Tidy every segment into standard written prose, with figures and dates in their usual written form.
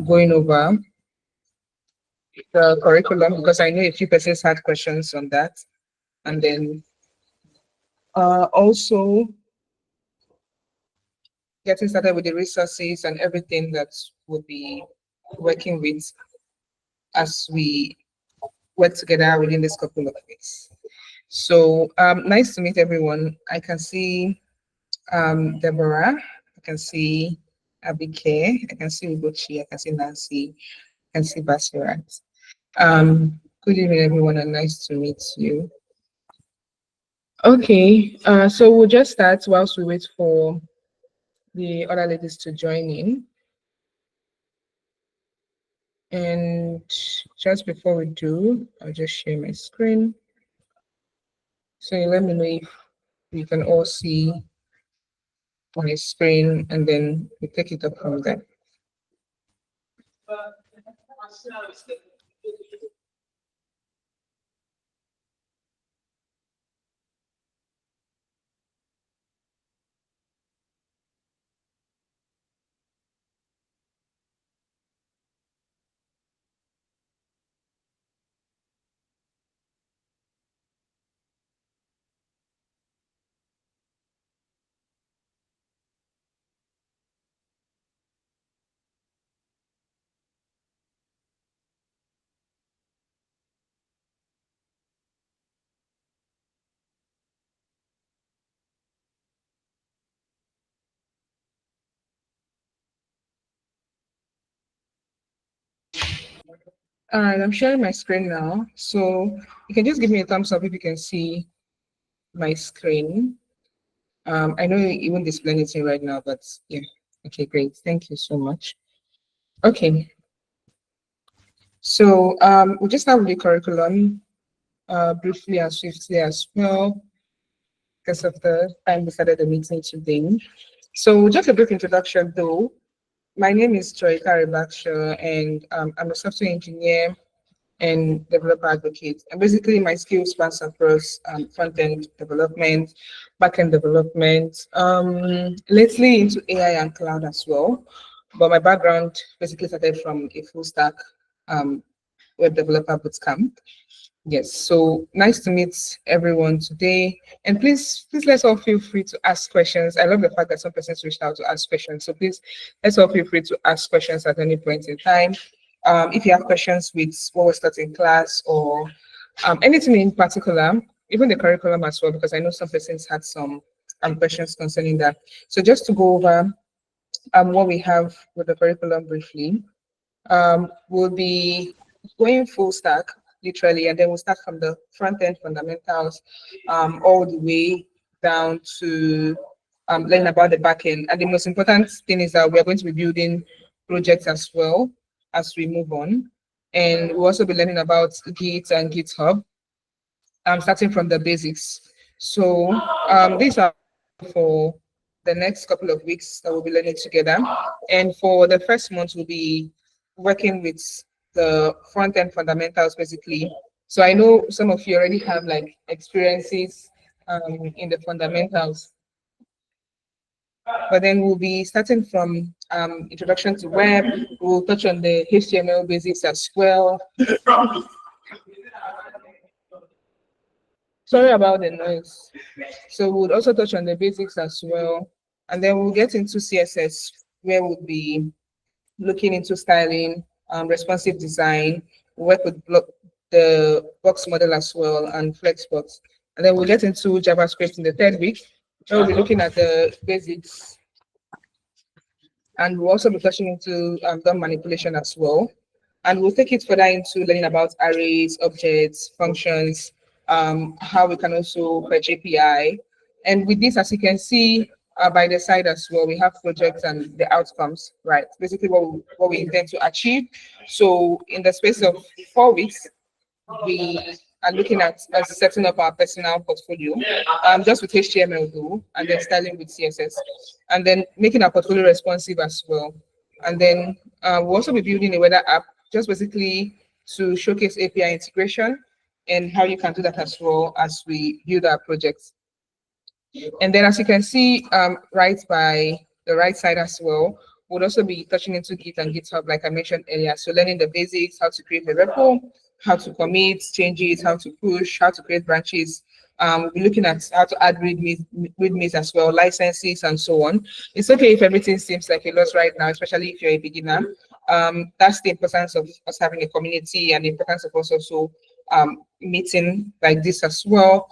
going over the curriculum because I know a few persons had questions on that. And then also getting started with the resources and everything that we'll be working with as we work together within this couple of weeks. So nice to meet everyone. I can see Deborah, I can see Abike, I can see Ugochi, I can see Nancy, I can see Basirat. Good evening, everyone, and nice to meet you. Okay, so we'll just start whilst we wait for the other ladies to join in. And just before we do, I'll just share my screen. So you let me know if you can all see on the screen, and then we take it up from there. All right, I'm sharing my screen now. So you can just give me a thumbs up if you can see my screen. I know you won't display anything right now, but yeah. Okay, great. Thank you so much. Okay. So we'll just start with the curriculum briefly and swiftly as well because of the time we started the meeting today. So just a brief introduction though. My name is Joy Karibaksha, and I'm a software engineer and developer advocate. And basically, my skills spans across front-end development, back-end development, lately into AI and cloud as well. But my background basically started from a full stack web developer bootcamp. Yes, so nice to meet everyone today. And please let's all feel free to ask questions. I love the fact that some persons reached out to ask questions. So please let's all feel free to ask questions at any point in time. If you have questions with what was taught in class or anything in particular, even the curriculum as well, because I know some persons had some questions concerning that. So just to go over what we have with the curriculum briefly, we'll be going full stack literally, and then we'll start from the front end fundamentals all the way down to learn about the back end. And the most important thing is that we're going to be building projects as well as we move on. And we'll also be learning about Git and GitHub, starting from the basics. So these are for the next couple of weeks that we'll be learning together. And for the first month, we'll be working with the front-end fundamentals, basically. So I know some of you already have like experiences in the fundamentals. But then we'll be starting from introduction to web. We'll touch on the HTML basics as well. Sorry about the noise. So we'll also touch on the basics as well. And then we'll get into CSS, where we'll be looking into styling, responsive design, work with the box model as well, and Flexbox. And then we'll get into JavaScript in the third week. Where we'll be looking at the basics. And we'll also be touching into DOM manipulation as well. And we'll take it further into learning about arrays, objects, functions, how we can also fetch API. And with this, as you can see by the side as well, we have projects and the outcomes, right? Basically what we intend to achieve. So in the space of 4 weeks, we are looking at setting up our personal portfolio, just with HTML though, and then styling with CSS, and then making our portfolio responsive as well. And then we'll also be building a weather app, just basically to showcase API integration and how you can do that as well as we build our projects. And then as you can see right by the right side as well, We'll also be touching into Git and GitHub, like I mentioned earlier. So learning the basics, how to create a repo, how to commit changes, how to push, how to create branches. We'll be looking at how to add readmes as well, licenses, and so on. It's okay if everything seems like a lot right now, especially if you're a beginner. That's the importance of us having a community and the importance of us also meeting like this as well,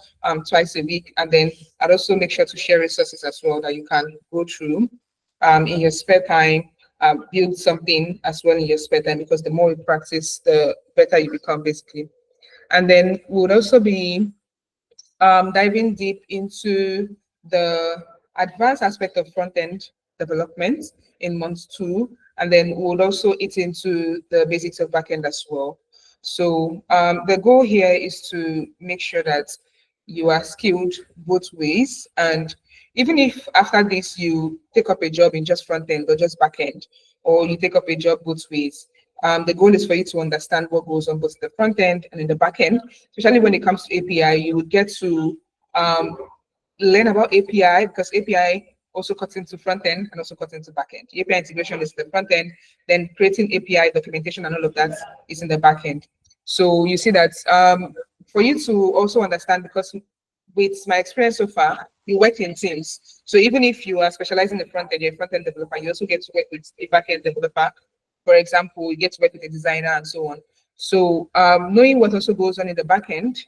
twice a week. And then I'd also make sure to share resources as well that you can go through in your spare time, build something as well in your spare time, because the more you practice, the better you become, basically. And then we would also be diving deep into the advanced aspect of front-end development in month 2, and then we'll also eat into the basics of backend as well. So the goal here is to make sure that you are skilled both ways, and even if after this you take up a job in just front end or just back end, or you take up a job both ways, the goal is for you to understand what goes on both the front end and in the back end, especially when it comes to API. You would get to learn about API, because API also cuts into front end and also cuts into back end. API integration is the front end, then creating API documentation and all of that is in the back end. So you see that for you to also understand, because with my experience so far, we work in teams. So even if you are specializing in the front end, you're a front end developer, you also get to work with a back end developer. For example, you get to work with a designer and so on. So knowing what also goes on in the back end,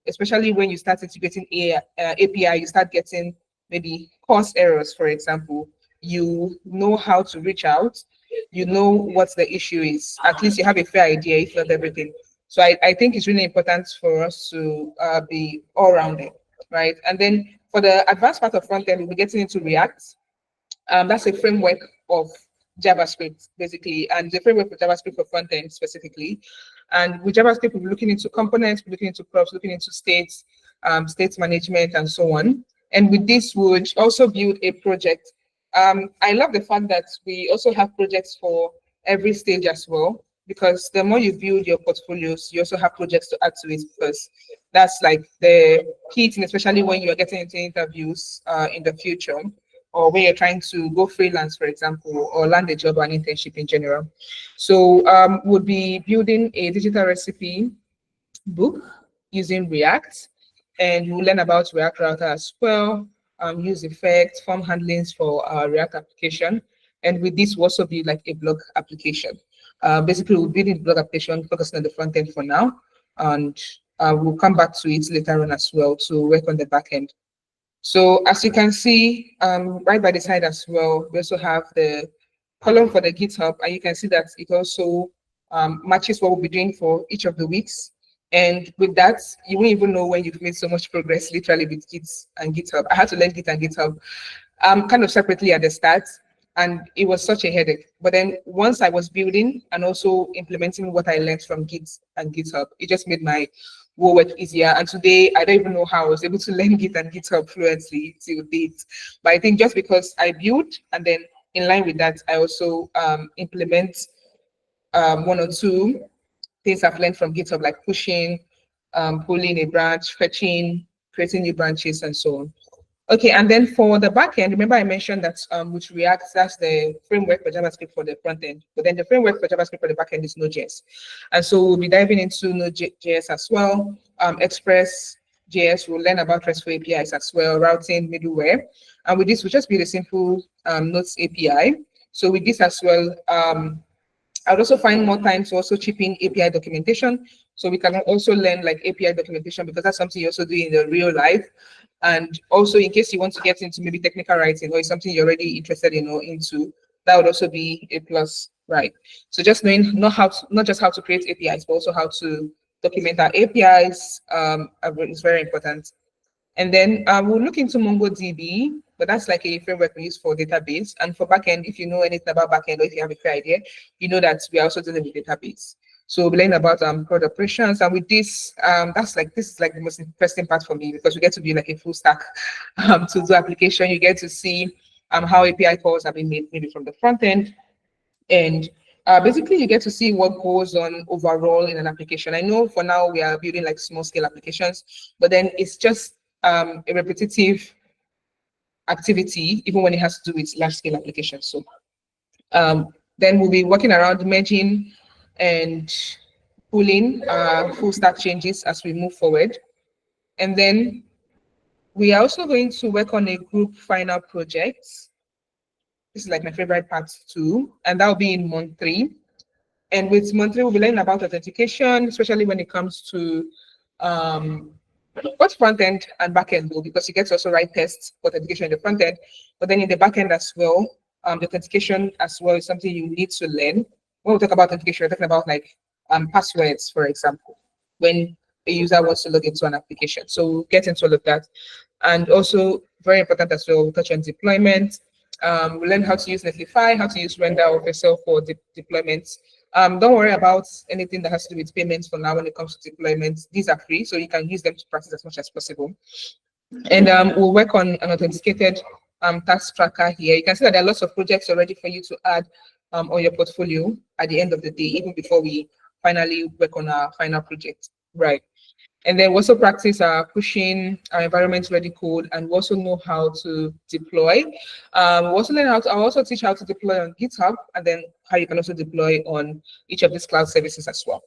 especially when you start integrating API, you start getting maybe course errors, for example. You know how to reach out, you know what the issue is. At least you have a fair idea, if not everything. So I think it's really important for us to be all-rounded, right? And then for the advanced part of front end, we'll be getting into React. That's a framework of JavaScript, basically, and the framework for JavaScript for front end specifically. And with JavaScript, we're looking into components, we're looking into props, looking into states, state management, and so on. And with this, we would also build a project. I love the fact that we also have projects for every stage as well, because the more you build your portfolios, you also have projects to add to it, because that's like the key thing, especially when you're getting into interviews in the future, or when you're trying to go freelance, for example, or land a job or an internship in general. So we'll be building a digital recipe book using React, and we'll learn about React Router as well, use effects, form handlings for our React application. And with this will also be like a blog application. Basically, we'll build a blog application focusing on the front end for now, and we'll come back to it later on as well to work on the back end. So as you can see, right by the side as well, we also have the column for the GitHub, and you can see that it also matches what we'll be doing for each of the weeks. And with that, you won't even know when you've made so much progress, literally, with Git and GitHub. I had to learn Git and GitHub kind of separately at the start, and it was such a headache. But then once I was building and also implementing what I learned from Git and GitHub, it just made my work easier. And today, I don't even know how I was able to learn Git and GitHub fluently till date. But I think just because I built, and then in line with that, I also implement one or two things I've learned from GitHub, like pushing, pulling a branch, fetching, creating new branches, and so on. Okay, and then for the backend, remember I mentioned that with React, that's the framework for JavaScript for the front end. But then the framework for JavaScript for the backend is Node.js. And so we'll be diving into Node.js as well. Express.js, we'll learn about RESTful APIs as well, routing, middleware. And with this, we'll just build a simple Nodes API. So with this as well, I would also find more time to also chip in API documentation. So we can also learn like API documentation, because that's something you also do in the real life. And also, in case you want to get into maybe technical writing, or it's something you're already interested in or into, that would also be a plus, right? So just knowing not just how to create APIs, but also how to document our APIs is very important. And then we'll look into MongoDB, but that's like a framework we use for database. And for backend, if you know anything about backend, or if you have a clear idea, you know that we are also dealing with database. So we'll learn about code operations, and with this, this is like the most interesting part for me, because we get to be like a full stack to do application. You get to see how API calls have been made, maybe from the front end, and basically you get to see what goes on overall in an application. I know for now we are building like small scale applications, but then it's just a repetitive activity, even when it has to do with large scale applications. So Then we'll be working around merging and pulling full stack changes as we move forward. And then we are also going to work on a group final project. This is like my favorite part too, and that will be in month 3. And with month 3, we'll be learning about authentication, especially when it comes to both front end and back end, though, because you get to also write tests for authentication in the front end, but then in the back end as well, the authentication as well is something you need to learn. When we talk about authentication, we're talking about like passwords, for example, when a user wants to log into an application. So we'll get into all of that. And also very important as well, we'll touch on deployment. We learn how to use Netlify, how to use Render or Vercel for deployments. Don't worry about anything that has to do with payments for now when it comes to deployments. These are free, so you can use them to practice as much as possible. And we'll work on an authenticated task tracker here. You can see that there are lots of projects already for you to add on your portfolio at the end of the day, even before we finally work on our final project. Right. And then we also practice pushing our environment-ready code, and we also know how to deploy. We also learn how to, I'll also teach how to deploy on GitHub, and then how you can also deploy on each of these cloud services as well.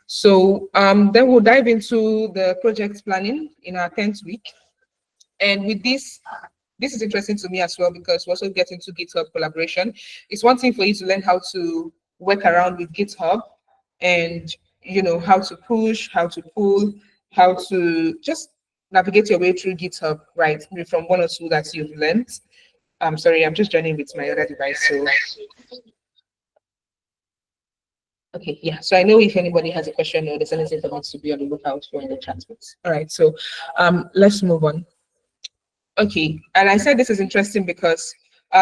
So then we'll dive into the project planning in our 10th week. And with this is interesting to me as well, because we also get into GitHub collaboration. It's one thing for you to learn how to work around with GitHub and how to push, how to pull, how to just navigate your way through GitHub, right? From one or two that you've learned. I'm sorry, I'm just joining with my other device. So, okay, yeah. So I know if anybody has a question or there's anything that wants to be on the lookout for in the chat box. All right, so let's move on. Okay, and I said this is interesting because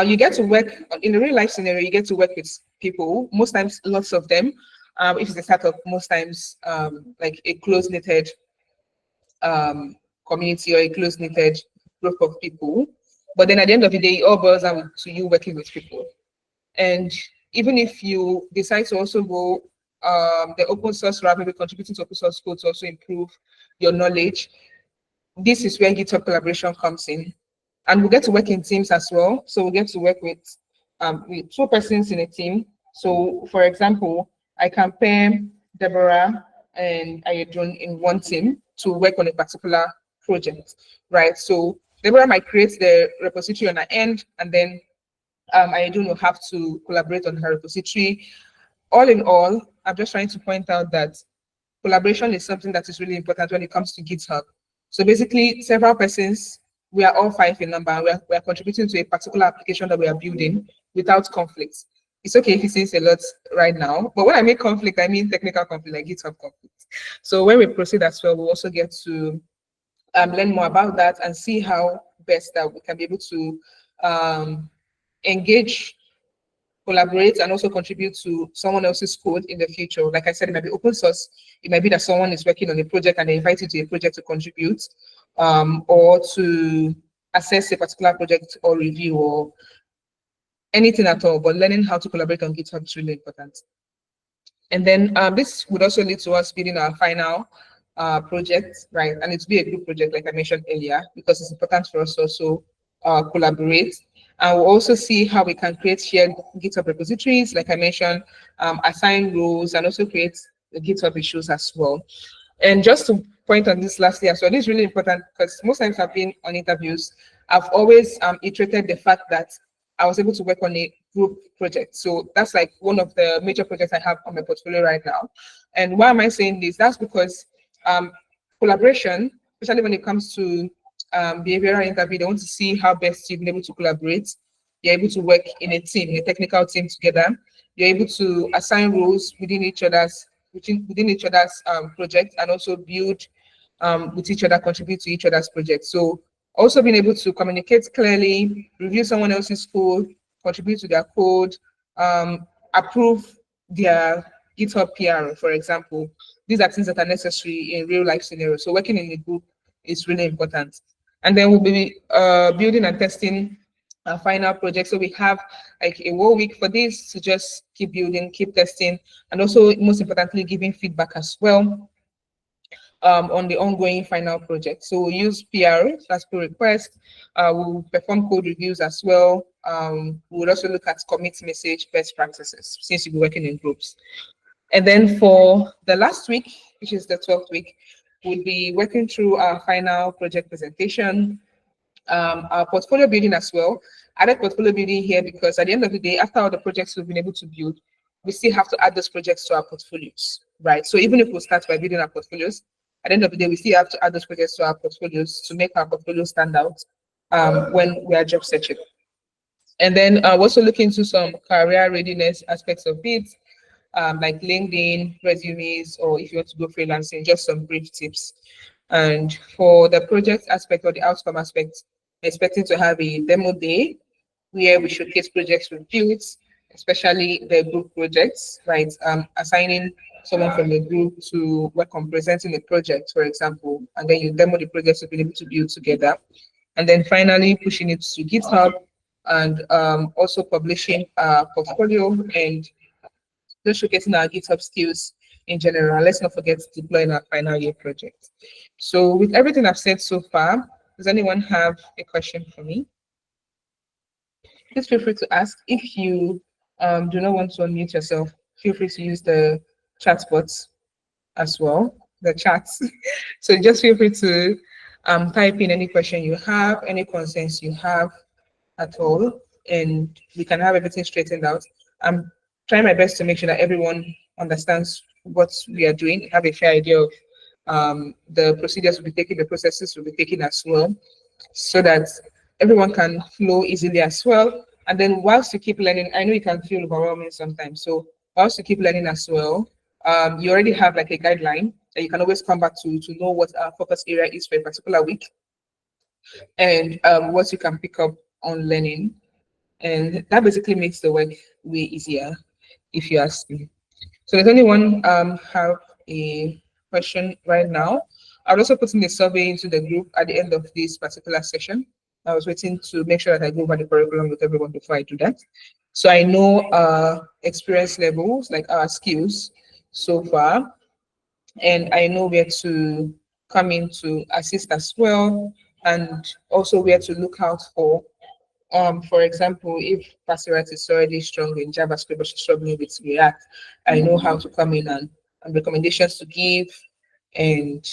you get to work in a real life scenario. You get to work with people. Most times, lots of them. If it's a startup, most times like a close-knitted community or a close-knitted group of people. But then at the end of the day, it all boils down to you working with people. And even if you decide to also go the open source route, maybe contributing to open source code to also improve your knowledge, this is where GitHub collaboration comes in. And we get to work in teams as well. So we get to work with 2 persons in a team. So for example, I can pair Deborah and Ayedun in one team to work on a particular project, right? So Deborah might create the repository on her end, and then Ayedun will have to collaborate on her repository. All in all, I'm just trying to point out that collaboration is something that is really important when it comes to GitHub. So basically, several persons, we are all 5 in number, we are contributing to a particular application that we are building without conflicts. It's okay if it seems a lot right now, but when I mean conflict, I mean technical conflict, like GitHub conflict. So when we proceed as well, we'll also get to learn more about that and see how best that we can be able to engage, collaborate, and also contribute to someone else's code in the future. Like I said, it might be open source. It might be that someone is working on a project and they invite you to a project to contribute or to assess a particular project or review or anything at all, but learning how to collaborate on GitHub is really important. And then this would also lead to us building our final project, right? And it's be a group project, like I mentioned earlier, because it's important for us to also collaborate. And we'll also see how we can create shared GitHub repositories, like I mentioned, assign roles, and also create the GitHub issues as well. And just to point on this lastly as well, this is really important because most times I've been on interviews, I've always iterated the fact that I was able to work on a group project. So that's like one of the major projects I have on my portfolio right now. And why am I saying this? That's because collaboration, especially when it comes to behavioral interview, they want to see how best you've been able to collaborate. You're able to work in a team, in a technical team together. You're able to assign roles within each other's project, and also build with each other, contribute to each other's project. So also being able to communicate clearly, review someone else's code, contribute to their code, approve their GitHub PR, for example. These are things that are necessary in real life scenarios. So working in a group is really important. And then we'll be building and testing our final project. So we have like a whole week for this to just keep building, keep testing, and also most importantly, giving feedback as well. on the ongoing final project. So we'll use PR, that's pull request. We'll perform code reviews as well. We'll also look at commit message best practices since you'll be working in groups. And then for the last week, which is the 12th week, we'll be working through our final project presentation, our portfolio building as well. I added portfolio building here because at the end of the day, after all the projects we've been able to build, we still have to add those projects to our portfolios, right? So even if we start by building our portfolios, at the end of the day, we still have to add those projects to our portfolios to make our portfolio stand out when we are job searching. And then we're also looking into some career readiness aspects of it, like LinkedIn, resumes, or if you want to go freelancing, just some brief tips. And for the project aspect or the outcome aspect, expecting to have a demo day where we showcase projects we've built, especially the group projects, right? Assigning someone from the group to work on presenting a project, for example, and then you demo the projects you've been able to build together. And then finally pushing it to GitHub and also publishing a portfolio and just showcasing our GitHub skills in general. Let's not forget to deploy in our final year project. So with everything I've said so far, does anyone have a question for me? Please feel free to ask. If you do not want to unmute yourself, feel free to use the chat box as well, the chats. So just feel free to type in any question you have, any concerns you have at all, and we can have everything straightened out. I'm trying my best to make sure that everyone understands what we are doing, have a fair idea of the procedures we'll be taking, the processes we'll be taking as well, so that everyone can flow easily as well. And then whilst you keep learning, I know it can feel overwhelming sometimes. So whilst you keep learning as well, you already have like a guideline that you can always come back to know what our focus area is for a particular week and what you can pick up on learning. And that basically makes the work way easier, if you ask me. So does anyone have a question right now? I'll also put in the survey into the group at the end of this particular session. I was waiting to make sure that I go over the curriculum with everyone before I do that. So I know experience levels, like our skills so far, and I know where to come in to assist as well, and also where to look out for example, if Pasirat is already strong in JavaScript but she's struggling with React, I know how to come in and recommendations to give and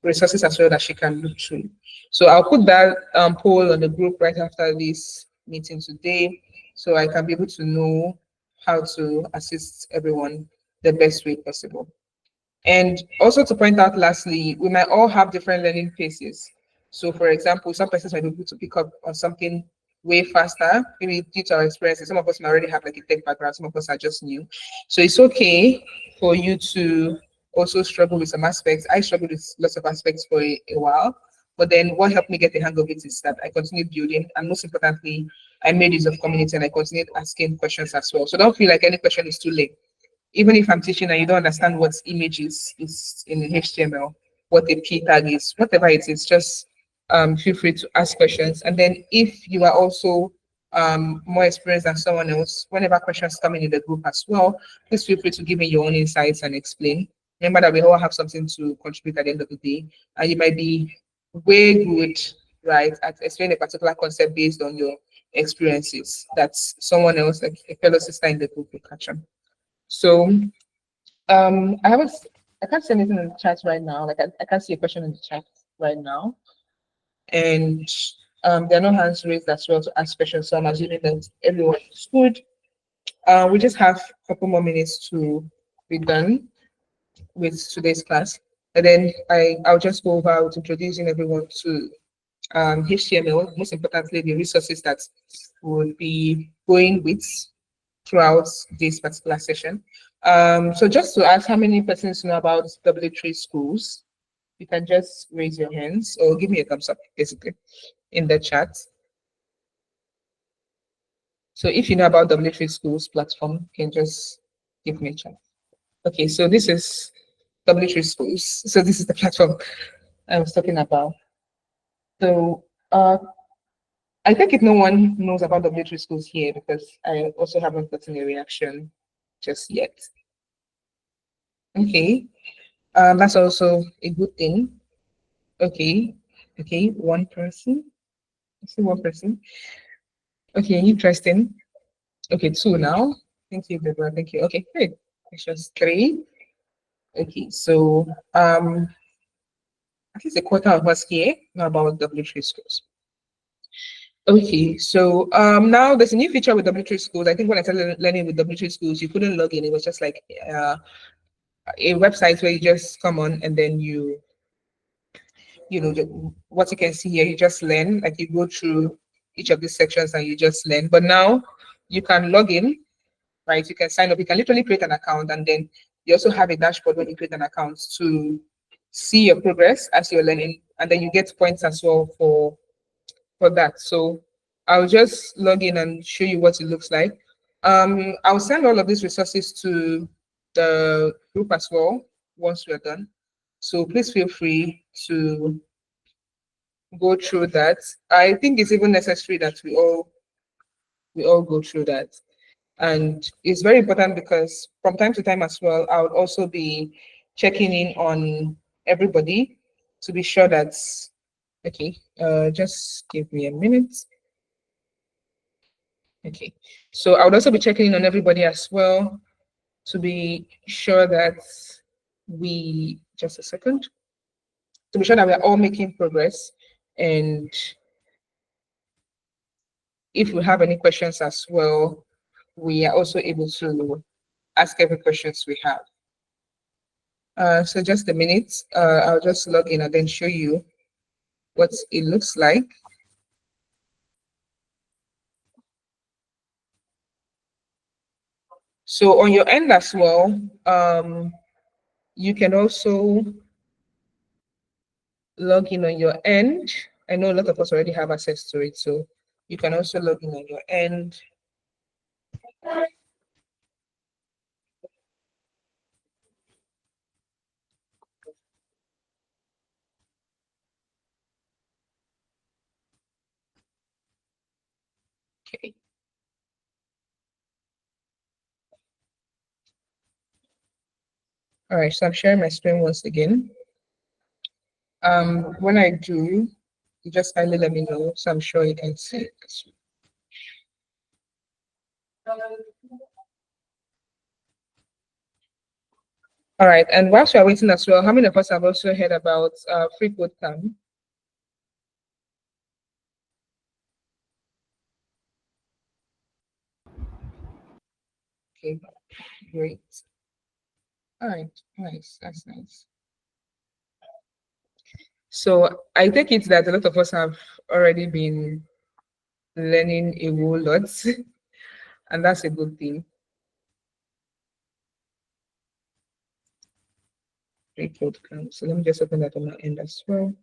resources as well that she can look through. So I'll put that poll on the group right after this meeting today, so I can be able to know how to assist everyone the best way possible. And also to point out lastly, we might all have different learning paces. So for example, some persons might be able to pick up on something way faster, maybe due to our experiences. Some of us might already have like a tech background, some of us are just new. So it's okay for you to also struggle with some aspects. I struggled with lots of aspects for a while, but then what helped me get the hang of it is that I continued building, and most importantly, I made use of community and I continued asking questions as well. So don't feel like any question is too late. Even if I'm teaching and you don't understand what image is in HTML, what a p tag is, whatever it is, just feel free to ask questions. And then if you are also more experienced than someone else, whenever questions come in the group as well, please feel free to give me your own insights and explain. Remember that we all have something to contribute at the end of the day, and you might be way good, right, at explaining a particular concept based on your experiences that someone else, like a fellow sister in the group, will catch on. So I can't see anything in the chat right now. Like I can't see a question in the chat right now. And there are no hands raised as well to ask questions. So I'm assuming that everyone is good. We just have a couple more minutes to be done with today's class. And then I'll just go over with introducing everyone to HTML, most importantly, the resources that we'll be going with throughout this particular session. So just to ask how many persons know about W3 schools, you can just raise your hands or give me a thumbs up, basically, in the chat. So if you know about W3 schools platform, you can just give me a chat. Okay, so this is W3 schools. So this is the platform I was talking about. So I think if no one knows about W3 schools here, because I also haven't gotten a reaction just yet. Okay, That's also a good thing. Okay. Okay. One person. I see one person. Okay. Interesting. Okay. Two now. Thank you, Deborah. Thank you. Okay. Great. It's just three. Okay. So, at least a quarter of us here know about W3 schools. Okay, so now there's a new feature with W3 schools. I think when I started learning with W3 schools, you couldn't log in. It was just like a website where you just come on and then what you can see here, you just learn, like you go through each of these sections and you just learn. But now you can log in, right? You can sign up. You can literally create an account, and then you also have a dashboard when you create an account to see your progress as you're learning, and then you get points as well for that. So I'll just log in and show you what it looks like. I'll send all of these resources to the group as well once we're done. So please feel free to go through that. I think it's even necessary that we all go through that. And it's very important because from time to time as well, I would also be checking in on everybody to be sure that okay, just give me a minute. Okay. So I would also be checking in on everybody as well to be sure that just a second, to be sure that we are all making progress. And if we have any questions as well, we are also able to ask every questions we have. So just a minute, I'll just log in and then show you what it looks like. So on your end as well, you can also log in on your end. I know a lot of us already have access to it, so you can also log in on your end. Okay. All right, so I'm sharing my screen once again. When I do, you just kindly let me know, so I'm sure you can see it. All right, and whilst we're waiting as well, how many of us have also heard about free code camp? Okay, great. All right, nice, that's nice. So I take it that a lot of us have already been learning a whole lot, and that's a good thing. Free code camp. So let me just open that on my end as well.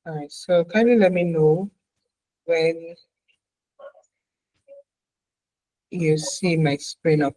All right, so kindly let me know when you see my screen up.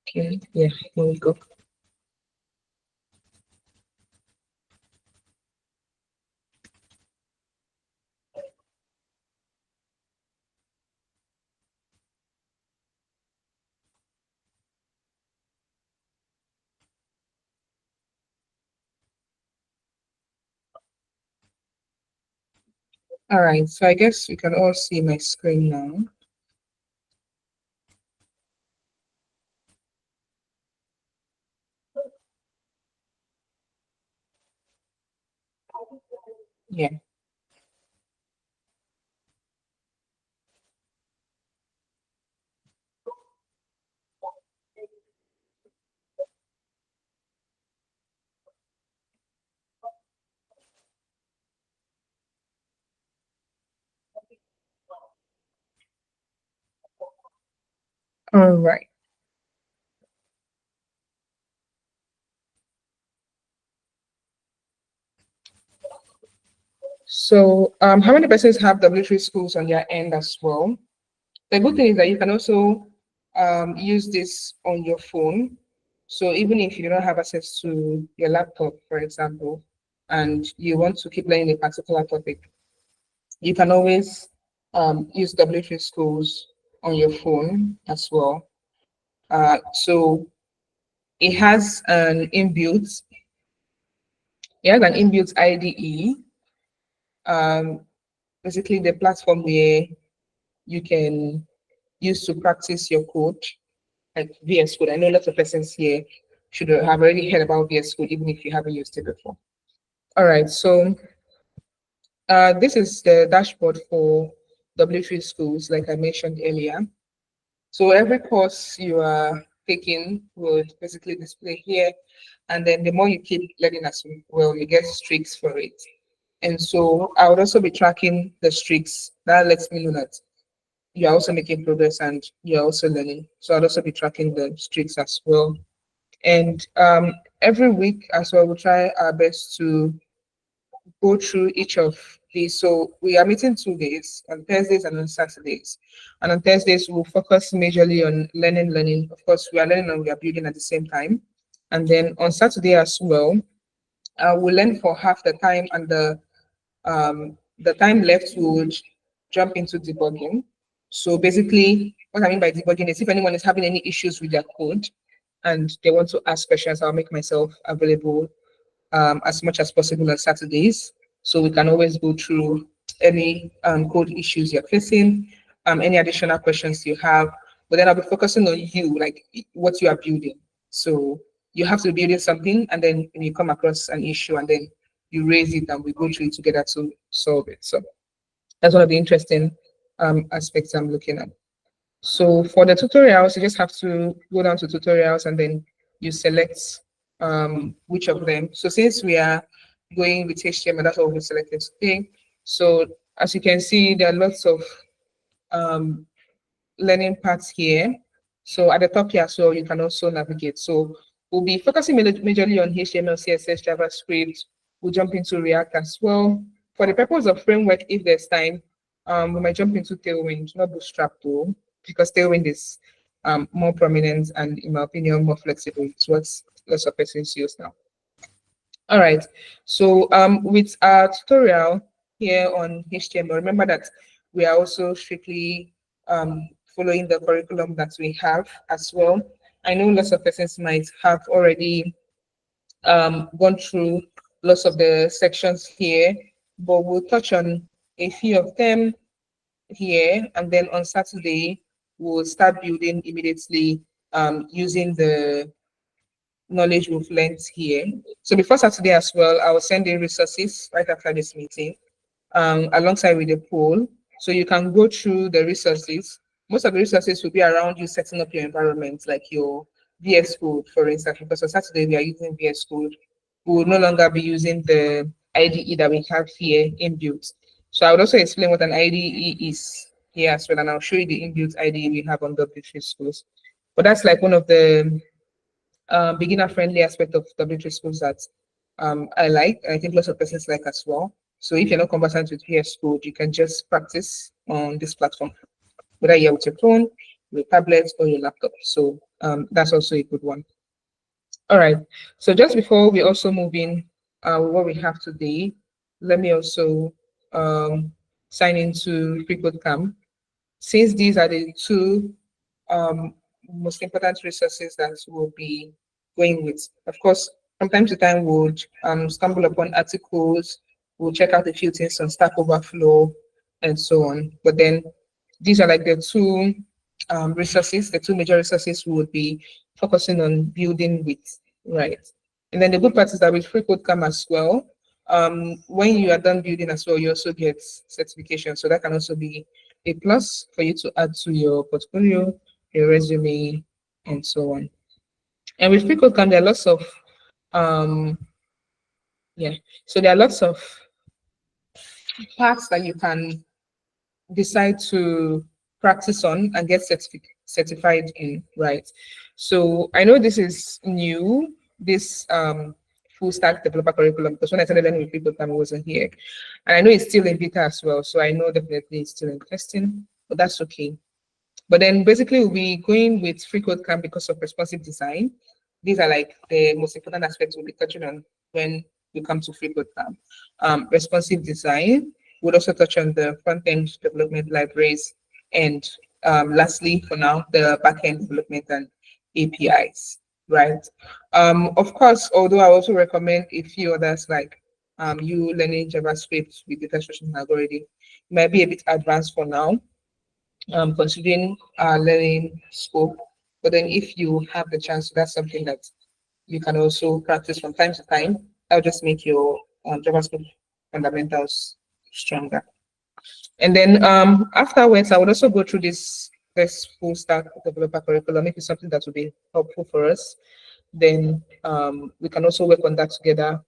Okay, yeah, here we go. All right, so I guess you can all see my screen now. Yeah. All right. So, how many persons have W3 schools on their end as well? The good thing is that you can also use this on your phone. So even if you do not have access to your laptop, for example, and you want to keep learning a particular topic, you can always use W3 schools on your phone as well. So it has an inbuilt, it has an inbuilt IDE, um, basically the platform where you can use to practice your code, like VS Code. I know lots of persons here should have already heard about VS Code, even if you haven't used it before. All right, so this is the dashboard for W3 schools, like I mentioned earlier. So every course you are taking would basically display here, and then the more you keep learning as well, you get streaks for it. And so I would also be tracking the streaks. That lets me know that you're also making progress and you're also learning. So I'll also be tracking the streaks as well. And every week as well, we'll try our best to go through each of these. So we are meeting 2 days, on Thursdays and on Saturdays. And on Thursdays, we'll focus majorly on learning. Of course, we are learning and we are building at the same time. And then on Saturday as well, we'll learn for half the time, and the time left would jump into debugging. So basically, what I mean by debugging is if anyone is having any issues with their code and they want to ask questions, I'll make myself available as much as possible on Saturdays. So we can always go through any code issues you're facing, any additional questions you have. But then I'll be focusing on you, like what you are building. So you have to be building something, and then you come across an issue, and then you raise it, and we go through it together to solve it. So that's one of the interesting aspects I'm looking at. So for the tutorials, you just have to go down to tutorials and then you select which of them. So since we are going with HTML, that's what we selected today. So as you can see, there are lots of um, learning paths here. So at the top here, so you can also navigate. So we'll be focusing majorly on HTML, CSS, JavaScript. We'll jump into React as well. For the purpose of framework, if there's time, we might jump into Tailwind, not Bootstrap though, because Tailwind is more prominent and, in my opinion, more flexible. It's what lots of persons use now. All right. So with our tutorial here on HTML, remember that we are also strictly following the curriculum that we have as well. I know lots of persons might have already gone through lots of the sections here, but we'll touch on a few of them here, and then on Saturday, we'll start building immediately using the knowledge we've learned here. So before Saturday as well, I will send in resources right after this meeting, alongside with the poll. So you can go through the resources. Most of the resources will be around you setting up your environment, like your VS Code, for instance, because on Saturday we are using VS Code. We will no longer be using the IDE that we have here inbuilt. So I would also explain what an IDE is here as well, and I'll show you the inbuilt IDE we have on W3 Schools. But that's like one of the beginner-friendly aspect of W3 Schools that I like. I think lots of persons like as well. So if you're not conversant with VS Code, you can just practice on this platform, whether you're with your phone, your tablet, or your laptop. So that's also a good one. All right. So just before we also move in, what we have today, let me also sign into FreeCode Camp. Since these are the two um, most important resources that we'll be going with. Of course, from time to time, we'll stumble upon articles We'll check out a few things on Stack Overflow and so on. But then these are like the two resources, the two major resources we would be focusing on building with, right? And then the good part is that with Free Code Camp as well, when you are done building as well, you also get certification. So that can also be a plus for you to add to your portfolio, your resume, and so on. And with Free Code Camp, there are lots of yeah, so there are lots of parts that you can decide to practice on and get certified in, right? So I know this is new, this full stack developer curriculum, because when I started learning with people, time wasn't here. And I know it's still in beta as well, so I know definitely it's still in testing, but that's okay. But then basically we'll be going with Free Code Camp because of responsive design. These are like the most important aspects we'll be touching on when we come to Free Code Camp. Responsive design, we'll also touch on the front-end development libraries, and lastly, for now, the back-end development and APIs, right? Of course, although I also recommend a few others like you learning JavaScript with data structure and algorithm, it might be a bit advanced for now, considering our learning scope. But then if you have the chance, that's something that you can also practice from time to time. That'll just make your JavaScript fundamentals stronger. And then afterwards, I would also go through this full stack developer curriculum. If it's something that will be helpful for us, then we can also work on that together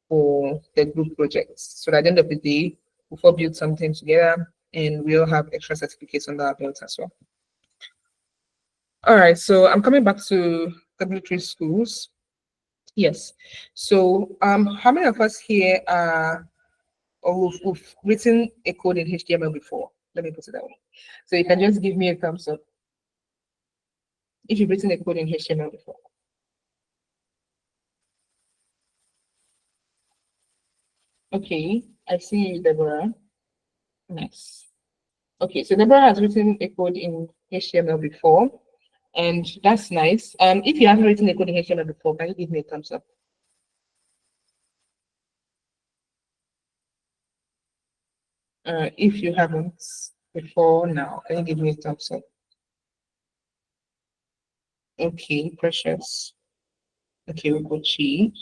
for the group projects. So at the end of the day, we'll build something together and we'll have extra certificates under our belt as well. All right, so I'm coming back to W3 schools. Yes. So how many of us here are or we've written a code in HTML before? Let me put it that way. So you can just give me a thumbs up if you've written a code in HTML before. Okay, I see you, Deborah. Nice. Okay, so Deborah has written a code in HTML before, and that's nice. If you haven't written a code in HTML before, can you give me a thumbs up? If you haven't before now, can you give me a thumbs up? Okay, Precious. Okay, Ugochi.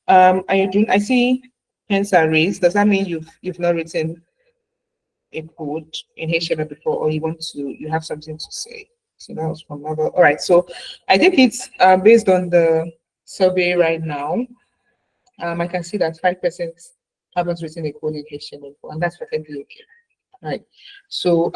Are you doing? I see hands are raised. Does that mean you've not written a code in HTML before, or you have something to say? So that was from Marvel. All right. So I think it's based on the survey right now. I can see that 5% haven't written a code in HTML before, and that's perfectly okay. Right. So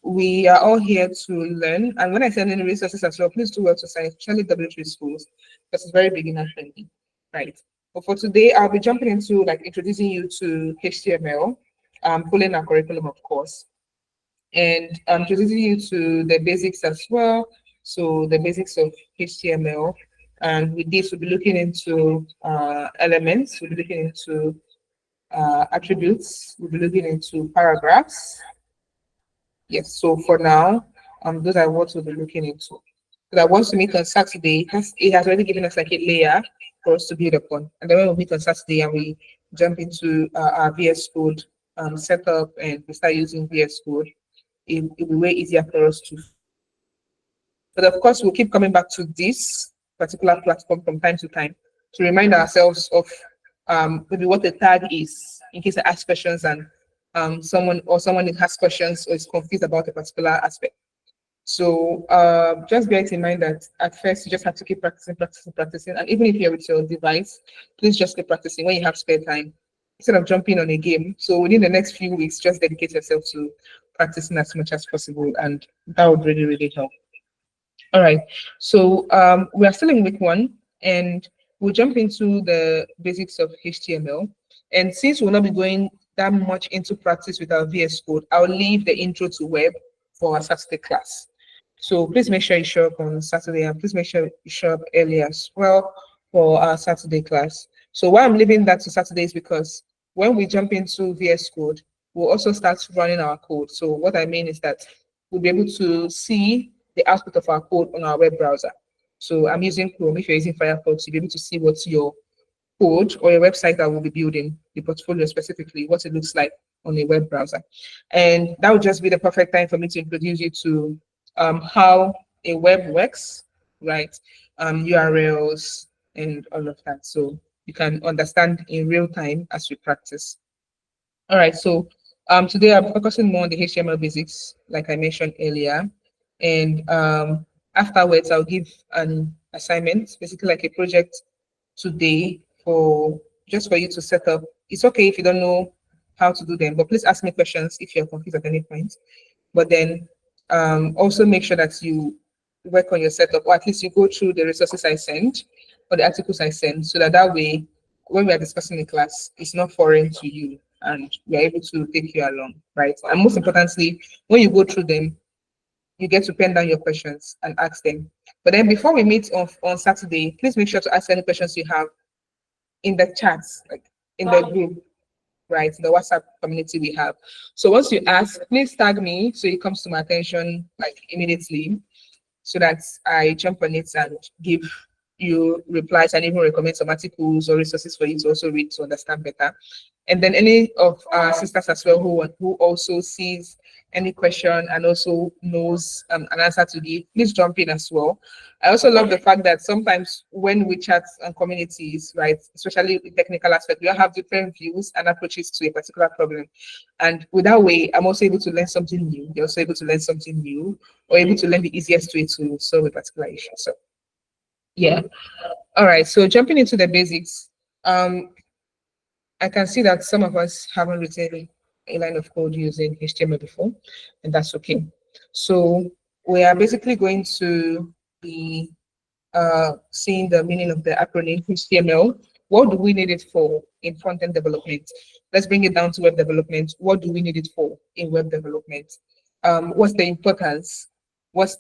we are all here to learn. And when I send in resources as well, please do well to sign, especially W3 schools, because it's very beginner friendly. Right. But for today, I'll be jumping into like introducing you to HTML, following our curriculum, of course, and introducing you to the basics as well. So the basics of HTML. And with this, we'll be looking into elements, we'll be looking into attributes, we'll be looking into paragraphs. Yes, so for now, those are what we'll be looking into. So that once we meet on Saturday, it has already given us like a layer for us to build upon. And then when we meet on Saturday and we jump into our VS Code setup and we start using VS Code, it'll be way easier for us to. But of course, we'll keep coming back to this particular platform from time to time to remind ourselves of maybe what the tag is in case I ask questions and someone has questions or is confused about a particular aspect. So just bear it in mind that at first you just have to keep practicing. And even if you're with your device, please just keep practicing when you have spare time instead of jumping on a game. So within the next few weeks, just dedicate yourself to practicing as much as possible, and that would really, really help. All right, so we are still in week 1, and we'll jump into the basics of HTML. And since we'll not be going that much into practice with our VS Code, I'll leave the intro to web for our Saturday class. So please make sure you show up on Saturday, and please make sure you show up early as well for our Saturday class. So why I'm leaving that to Saturday is because when we jump into VS Code, we'll also start running our code. So what I mean is that we'll be able to see the output of our code on our web browser. So I'm using Chrome. If you're using Firefox, you'll be able to see what your code or a website that we'll be building, the portfolio specifically, what it looks like on a web browser. And that would just be the perfect time for me to introduce you to how a web works, right? URLs and all of that. So you can understand in real time as we practice. All right, so today I'm focusing more on the HTML basics, like I mentioned earlier. And afterwards, I'll give an assignment, basically like a project today for just for you to set up. It's okay if you don't know how to do them, but please ask me questions if you're confused at any point. But then also make sure that you work on your setup, or at least you go through the resources I send or the articles I send, so that that way, when we are discussing in class, it's not foreign to you and we are able to take you along, right? And most importantly, when you go through them, you get to pen down your questions and ask them. But then before we meet on Saturday, please make sure to ask any questions you have in the chats, like in the group, right? The WhatsApp community we have. So once you ask, please tag me so it comes to my attention like immediately, so that I jump on it and give you replies and even recommend some articles or resources for you to also read to understand better. And then any of our sisters as well who also sees any question and also knows an answer to give, please jump in as well. I also love the fact that sometimes when we chat on communities, right, especially the technical aspect, we all have different views and approaches to a particular problem. And with that way, I'm also able to learn something new. You're also able to learn something new or able to learn the easiest way to solve a particular issue. So yeah. All right. So jumping into the basics, I can see that some of us haven't written a line of code using HTML before, and that's okay. So we are basically going to be seeing the meaning of the acronym HTML. What do we need it for in front-end development? Let's bring it down to web development. What do we need it for in web development? What's the importance? What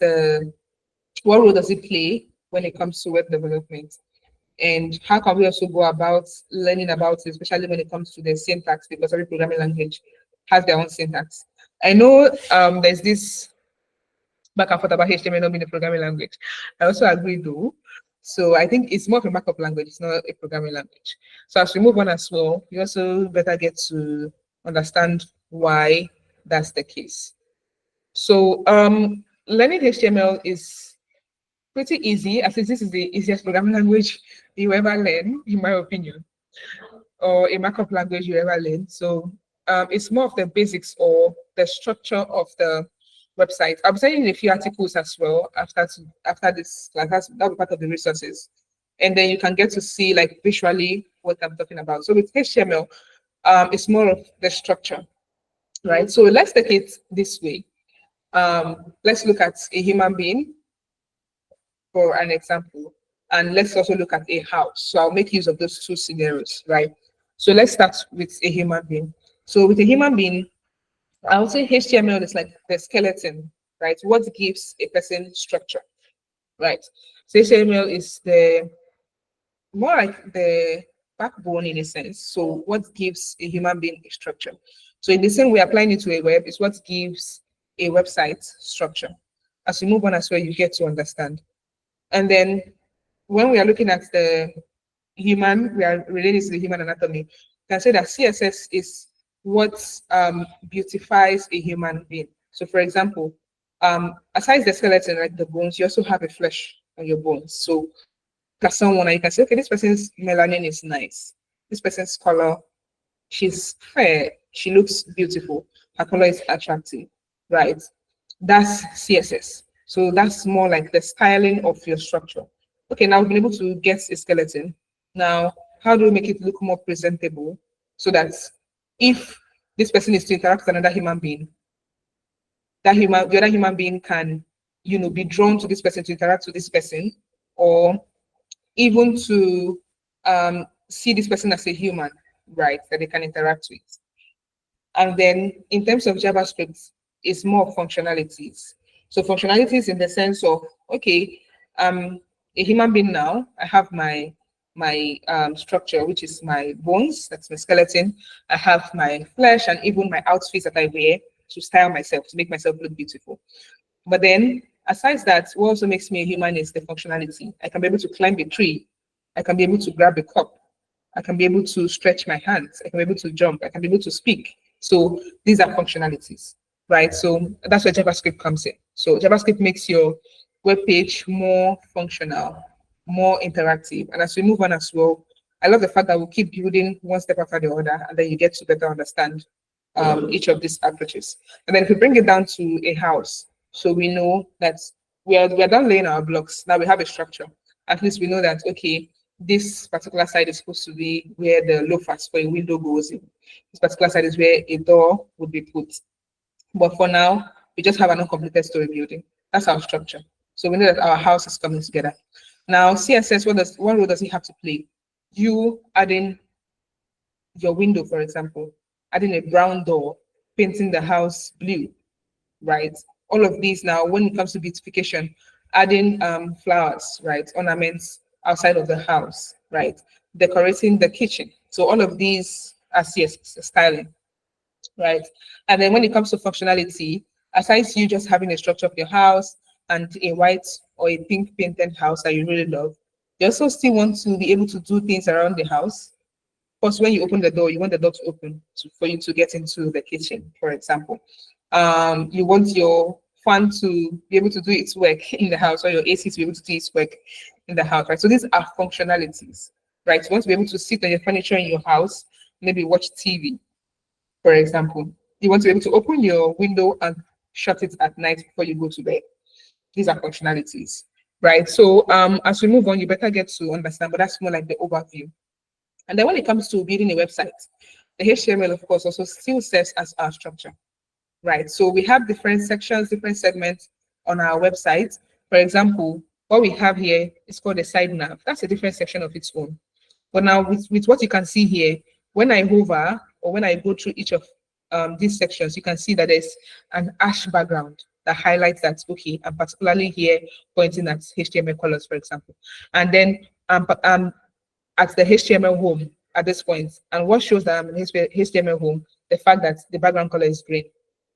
role does it play when it comes to web development? And how can we also go about learning about it, especially when it comes to the syntax, because every programming language has their own syntax. I know there's this back and forth about HTML not being a programming language. I also agree though. So I think it's more of a markup language, it's not a programming language. So as we move on as well, you also better get to understand why that's the case. So learning HTML is pretty easy. I think this is the easiest programming language you ever learn, in my opinion, or a markup language you ever learn. So it's more of the basics or the structure of the website. I'm sending a few articles as well after this, like that'll be part of the resources. And then you can get to see like visually what I'm talking about. So with HTML, it's more of the structure, right? So let's take it this way. Let's look at a human being for an example, and let's also look at a house. So I'll make use of those two scenarios, right? So let's start with a human being. So with a human being, I would say HTML is like the skeleton, right? What gives a person structure, right? So HTML is the more like the backbone in a sense. So what gives a human being a structure? So in the same way, applying it to a web is what gives a website structure. As you move on as well, you get to understand. And then when we are looking at the human, we are related to the human anatomy, you can say that CSS is what beautifies a human being. So for example, aside the skeleton, like the bones, you also have a flesh on your bones. So as someone, you can say, okay, this person's melanin is nice. This person's color, she's fair, she looks beautiful, her color is attractive, right? That's CSS. So that's more like the styling of your structure. Okay, now we've been able to get a skeleton. Now, how do we make it look more presentable so that if this person is to interact with another human being, the other human being can, be drawn to this person to interact with this person, or even to see this person as a human, right, that they can interact with. And then in terms of JavaScript, it's more functionalities. So functionalities in the sense of, okay, a human being now, I have my structure, which is my bones, that's my skeleton. I have my flesh and even my outfits that I wear to style myself, to make myself look beautiful. But then, aside that, what also makes me a human is the functionality. I can be able to climb a tree. I can be able to grab a cup. I can be able to stretch my hands. I can be able to jump. I can be able to speak. So these are functionalities, right? So that's where JavaScript comes in. So JavaScript makes your web page more functional, more interactive. And as we move on as well, I love the fact that we'll keep building one step after the other, and then you get to better understand each of these approaches. And then if we bring it down to a house, so we know that we are done laying our blocks. Now we have a structure. At least we know that, okay, this particular side is supposed to be where the loafers for a window goes in. This particular side is where a door would be put. But for now, we just have an uncompleted story building. That's our structure. So we know that our house is coming together. Now, CSS, what role does it have to play? You adding your window, for example, adding a brown door, painting the house blue, right? All of these now, when it comes to beautification, adding flowers, right? Ornaments outside of the house, right? Decorating the kitchen. So all of these are CSS styling, right? And then when it comes to functionality, aside you just having a structure of your house and a white or a pink painted house that you really love, you also still want to be able to do things around the house. Of course, when you open the door, you want the door to open for you to get into the kitchen, for example. You want your fan to be able to do its work in the house, or your AC to be able to do its work in the house, right? So these are functionalities, right? You want to be able to sit on your furniture in your house, maybe watch TV, for example. You want to be able to open your window and shut it at night before you go to bed. These are functionalities, right? So as we move on, you better get to understand, but that's more like the overview. And then when it comes to building a website, the HTML, of course, also still serves as our structure, right? So we have different sections, different segments on our website. For example, what we have here is called a side nav. That's a different section of its own. But now with what you can see here, when I hover or when I go through each of these sections, you can see that there's an ash background that highlights that, okay, I'm particularly here pointing at HTML colors, for example. And then at the HTML home at this point. And what shows that I'm in HTML home, the fact that the background color is green.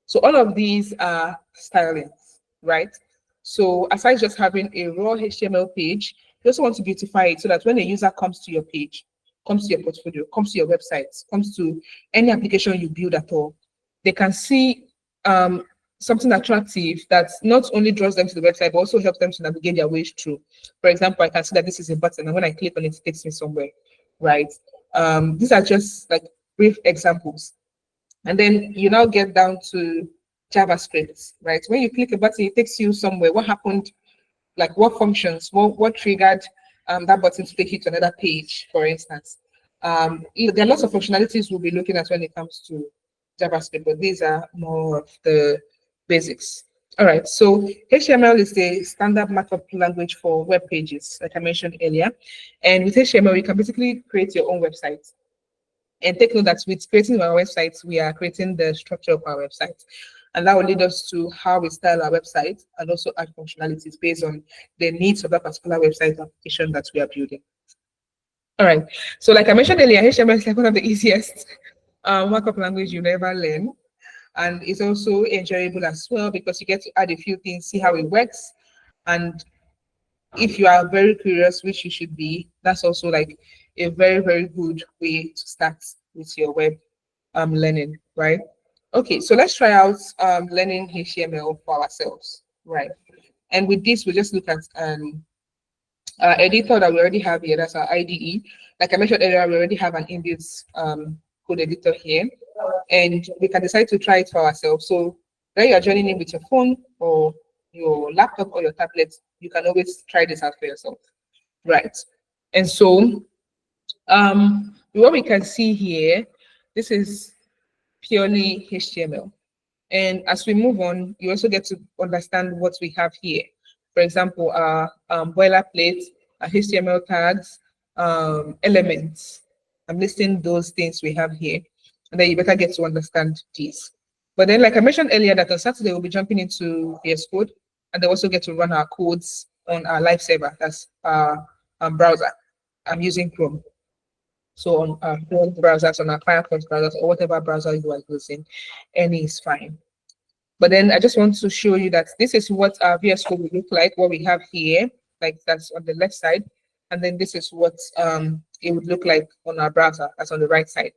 So all of these are stylings, right? So aside just having a raw HTML page, you also want to beautify it so that when a user comes to your page, comes to your portfolio, comes to your website, comes to any application you build at all, they can see something attractive that not only draws them to the website, but also helps them to navigate their ways through. For example, I can see that this is a button, and when I click on it, it takes me somewhere, right? These are just like brief examples. And then you now get down to JavaScript, right? When you click a button, it takes you somewhere. What happened? Like what functions? What triggered that button to take you to another page, for instance? There are lots of functionalities we'll be looking at when it comes to JavaScript, but these are more of the basics. All right, so HTML is the standard markup language for web pages, like I mentioned earlier. And with HTML, you can basically create your own website. And take note that with creating our websites, we are creating the structure of our website. And that will lead us to how we style our website and also add functionalities based on the needs of that particular website application that we are building. All right, so like I mentioned earlier, HTML is like one of the easiest markup language you'll ever learn. And it's also enjoyable as well because you get to add a few things, see how it works. And if you are very curious, which you should be, that's also like a very, very good way to start with your web learning, right? Okay, so let's try out learning HTML for ourselves, right? And with this, we just look at an editor that we already have here. That's our IDE. Like I mentioned earlier, we already have an inbuilt code editor here, and we can decide to try it for ourselves. So when you are joining in with your phone or your laptop or your tablet, you can always try this out for yourself, right? And so what we can see here, this is purely HTML. And as we move on, you also get to understand what we have here. For example, our boilerplate, our HTML tags, elements. I'm listing those things we have here. And then you better get to understand these. But then, like I mentioned earlier, that on Saturday, we'll be jumping into VS Code, and they also get to run our codes on our live server. That's our browser. I'm using Chrome. So on our Chrome browsers, on our Firefox browsers, or whatever browser you are using, any is fine. But then I just want to show you that this is what our VS Code will look like, what we have here, like that's on the left side. And then this is what it would look like on our browser. That's on the right side.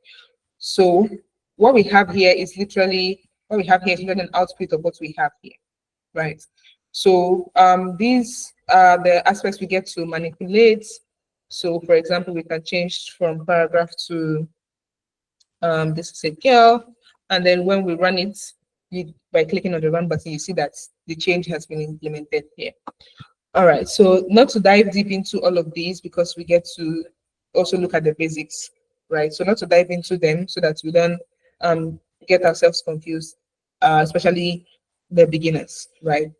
So what we have here is literally an output of what we have here, right? So these are the aspects we get to manipulate. So for example, we can change from paragraph to this is a girl, and then when we run it, by clicking on the run button, you see that the change has been implemented here. All right, so not to dive deep into all of these because we get to also look at the basics, right? So not to dive into them so that we don't get ourselves confused, especially the beginners, right?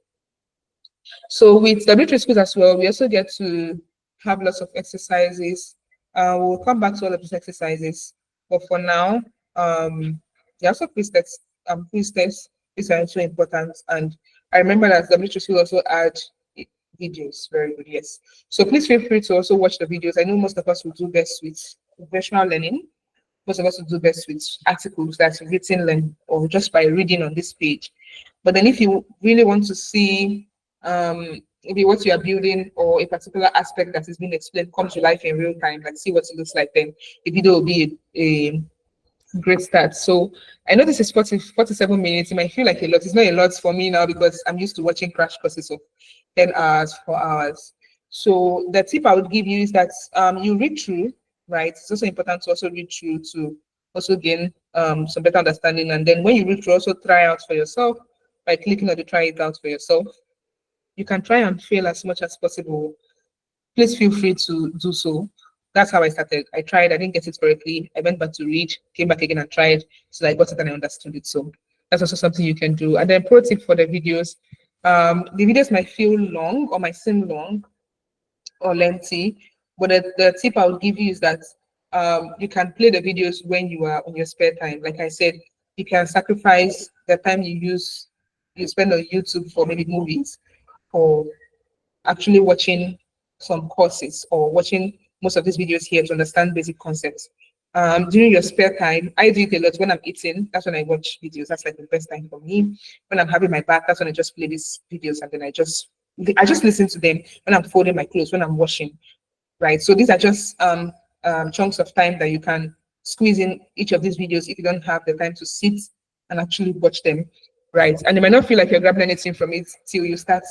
So with W3 Schools as well, we also get to have lots of exercises. We'll come back to all of these exercises, but for now, there are also quiz tests. Quiz tests, these are also important. And I remember that W3 School also add videos. Very good, yes. So please feel free to also watch the videos. I know most of us will do best with visual learning. Most of us will do best with articles that's written learning or just by reading on this page. But then if you really want to see maybe what you are building or a particular aspect that is being explained come to life in real time, like see what it looks like, then the video will be a great start. So I know this is 47 minutes. It might feel like a lot. It's not a lot for me now because I'm used to watching crash courses of 10 hours, 4 hours. So the tip I would give you is that you read through, right? It's also important to also read through to also gain some better understanding. And then when you read through, also try out for yourself by clicking on the try it out for yourself. You can try and fail as much as possible. Please feel free to do so. That's how I started. I tried, I didn't get it correctly. I went back to read, came back again and tried, so I got it and I understood it. So that's also something you can do. And then pro tip for the videos. The videos might feel long or might seem long or lengthy, but the tip I would give you is that you can play the videos when you are on your spare time. Like I said, you can sacrifice the time you spend on YouTube for maybe movies, for actually watching some courses or watching most of these videos here to understand basic concepts. During your spare time, I do it a lot when I'm eating. That's when I watch videos. That's like the best time for me. When I'm having my bath, that's when I just play these videos and then I just listen to them when I'm folding my clothes, when I'm washing, right? So these are just chunks of time that you can squeeze in each of these videos if you don't have the time to sit and actually watch them, right? And you might not feel like you're grabbing anything from it till you start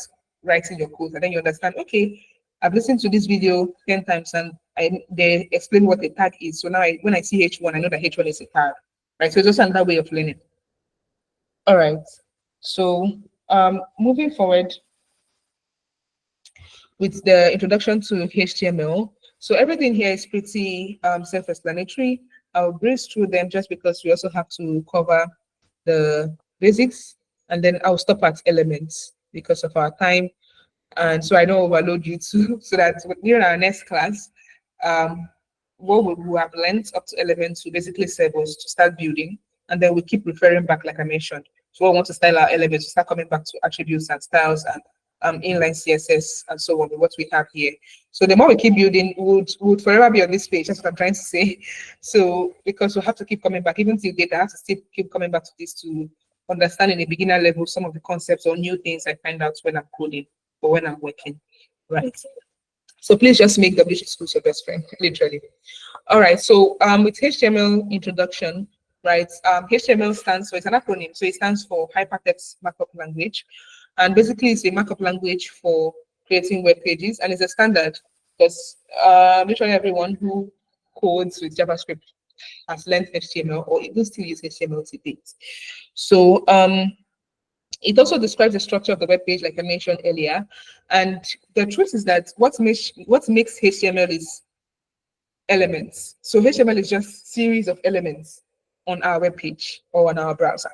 writing your code, and then you understand, okay, I've listened to this video 10 times and they explain what a tag is. So now when I see H1, I know that H1 is a tag, right? So it's just another way of learning. All right. So moving forward with the introduction to HTML. So everything here is pretty self-explanatory. I'll breeze through them just because we also have to cover the basics, and then I'll stop at elements because of our time. And so I don't overload you too, so that during our next class, what we have learned up to elements will basically serve us to start building, and then we keep referring back, like I mentioned. So we want to style our elements, we start coming back to attributes and styles and inline CSS and so on with what we have here. So the more we keep building, would forever be on this page. That's what I'm trying to say. So because we have to keep coming back, even till data, I have to still keep coming back to this to understand in a beginner level some of the concepts or new things I find out when I'm coding or when I'm working, right? So please just make W3 Schools your best friend, literally. All right, so with HTML introduction, right, HTML stands for, it's an acronym, so it stands for Hypertext Markup Language. And basically it's a markup language for creating web pages, and it's a standard because literally everyone who codes with JavaScript has learned HTML or even still use HTML to date. So it also describes the structure of the web page, like I mentioned earlier. And the truth is that what makes HTML is elements. So HTML is just series of elements on our web page or on our browser,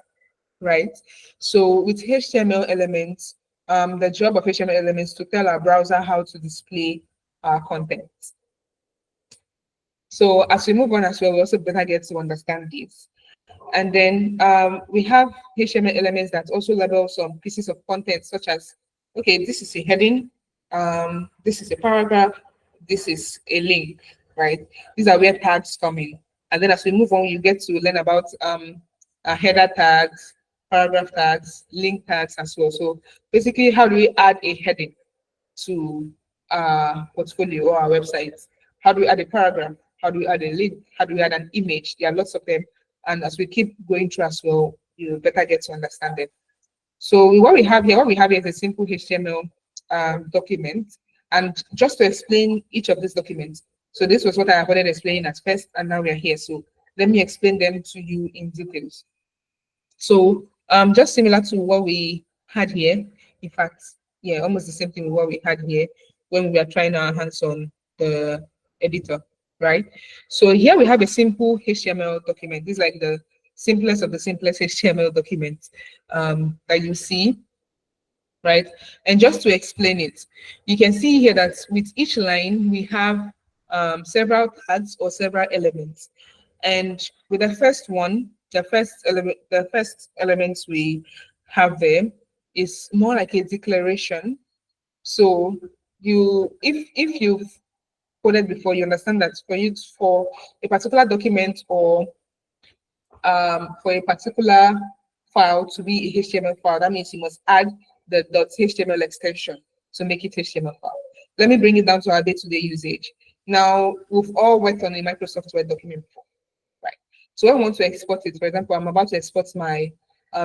right? So with HTML elements, the job of HTML elements to tell our browser how to display our content. So as we move on as well, we also better get to understand this. And then we have HTML elements that also label some pieces of content, such as, okay, this is a heading, this is a paragraph, this is a link, right? These are where tags come in. And then as we move on, you get to learn about header tags, paragraph tags, link tags as well. So basically, how do we add a heading to our portfolio or our website? How do we add a paragraph? How do we add a link? How do we add an image? There are lots of them. And as we keep going through as well, you better get to understand them. So what we have here is a simple HTML document. And just to explain each of these documents, so this was what I wanted explaining at first, and now we are here. So let me explain them to you in details. So just similar to what we had here, in fact, yeah, almost the same thing with what we had here when we were trying our hands on the editor, right? So here we have a simple HTML document. This is like the simplest of the simplest HTML documents that you see, right? And just to explain it, you can see here that with each line, we have several tags or several elements. And with the first one, the first elements we have there is more like a declaration. So if you've coded before, you understand that for a particular document or for a particular file to be a HTML file, that means you must add the .html extension to make it HTML file. Let me bring it down to our day-to-day usage. Now, we've all worked on a Microsoft Word document before, right? So when I want to export it, for example, I'm about to export my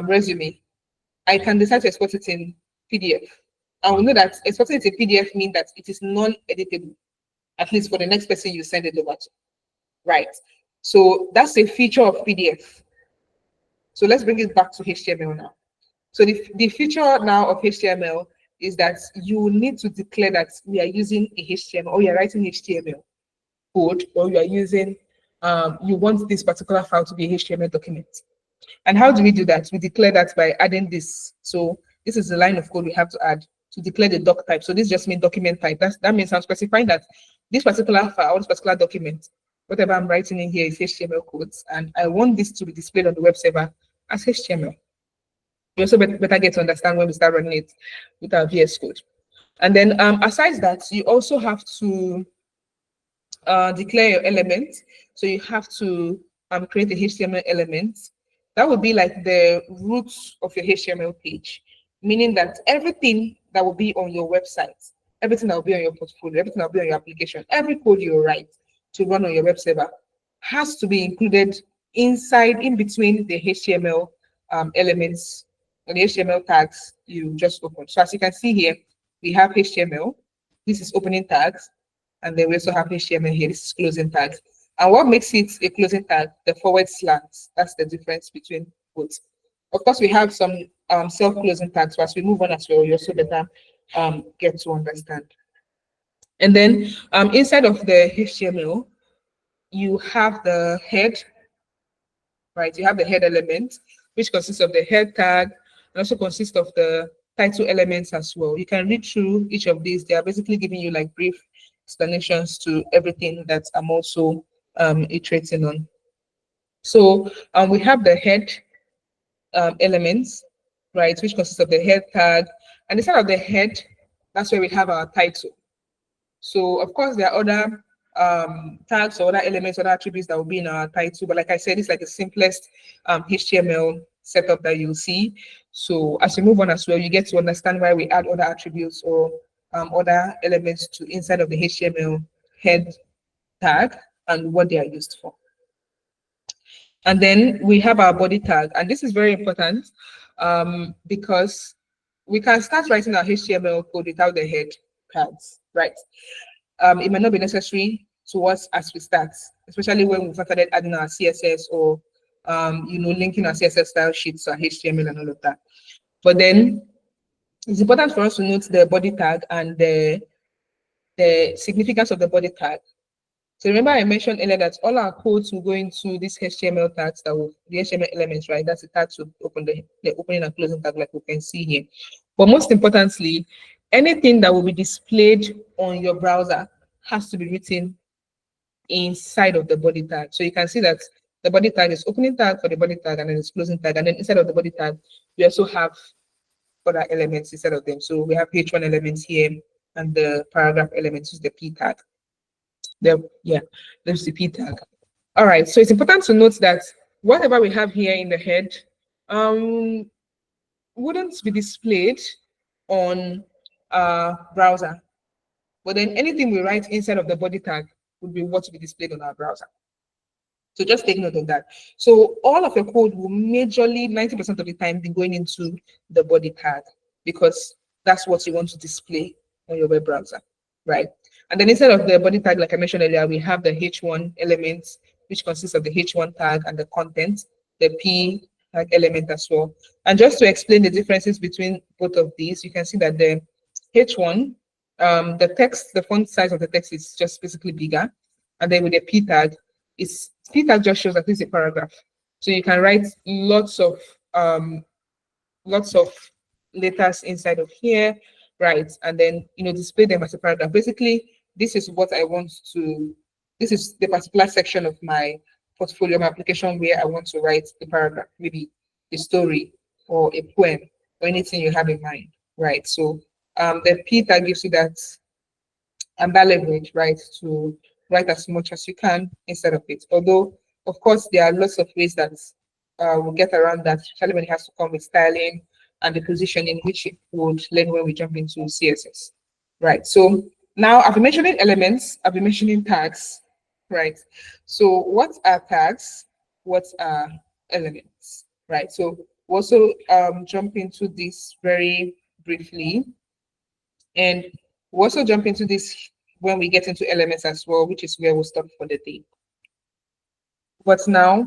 resume. I can decide to export it in PDF. And we know that exporting it in PDF means that it is non-editable, at least for the next person you send it over to, right? So that's a feature of PDF. So let's bring it back to HTML now. So the feature now of HTML is that you need to declare that we are using a HTML, or you're writing HTML code, or you are using, you want this particular file to be a HTML document. And how do we do that? We declare that by adding this. So this is the line of code we have to add to declare the doc type. So this just means document type. That means I'm specifying that this particular file, this particular document, whatever I'm writing in here is HTML codes, and I want this to be displayed on the web server as HTML. You also better get to understand when we start running it with our VS Code. And then aside that, you also have to declare your element. So you have to create a HTML element. That would be like the root of your HTML page, meaning that everything that will be on your website, everything that will be on your portfolio, everything that will be on your application, every code you write to run on your web server has to be included in between the HTML elements and the HTML tags you just opened. So as you can see here, we have HTML. This is opening tags. And then we also have HTML here. This is closing tags. And what makes it a closing tag? The forward slash. That's the difference between both. Of course, we have some self-closing tags. So as we move on as well, you also better get to understand. And then inside of the HTML, you have the head, right? You have the head element, which consists of the head tag, and also consists of the title elements as well. You can read through each of these. They are basically giving you like brief explanations to everything that I'm also iterating on. So we have the head elements, right, which consists of the head tag, and inside of the head, that's where we have our title. So of course there are other tags or other elements, other attributes that will be in our title, but like I said, it's like the simplest HTML setup that you'll see. So as we move on as well, you get to understand why we add other attributes or other elements to inside of the HTML head tag and what they are used for. And then we have our body tag, and this is very important because we can start writing our HTML code without the head tags, right? It might not be necessary to us as we start, especially when we've started adding our CSS or linking our CSS style sheets to our HTML and all of that. But then it's important for us to note the body tag and the significance of the body tag. So remember I mentioned earlier that all our codes will go into these HTML tags that will, the HTML elements, right? That's the tag to open the opening and closing tag like we can see here. But most importantly, anything that will be displayed on your browser has to be written inside of the body tag. So you can see that the body tag is opening tag for the body tag, and then it's closing tag. And then inside of the body tag, we also have other elements instead of them. So we have H1 elements here, and the paragraph elements is the P tag. There's the P tag. All right, so it's important to note that whatever we have here in the head wouldn't be displayed on our browser. But then anything we write inside of the body tag would be what will be displayed on our browser. So just take note of that. So all of your code will majorly 90% of the time be going into the body tag because that's what you want to display on your web browser, right? And then instead of the body tag, like I mentioned earlier, we have the H1 elements, which consists of the H1 tag and the content, the P tag element as well. And just to explain the differences between both of these, you can see that the H1, the text, the font size of the text is just basically bigger. And then with the P tag, P tag just shows that this is a paragraph. So you can write lots of letters inside of here, right? And then display them as a paragraph. Basically, this is what I want to. This is the particular section of my portfolio, my application where I want to write the paragraph, maybe a story or a poem or anything you have in mind, right? So the P tag gives you that leverage, right, to write as much as you can instead of it. Although, of course, there are lots of ways that we'll get around that, especially when it has to come with styling and the positioning, which it would learn when we jump into CSS. Right. So now I've been mentioning elements, I've been mentioning tags, right? So what are tags? What are elements? Right. So we'll also jump into this very briefly. And we'll also jump into this when we get into elements as well, which is where we'll stop for the day. But now,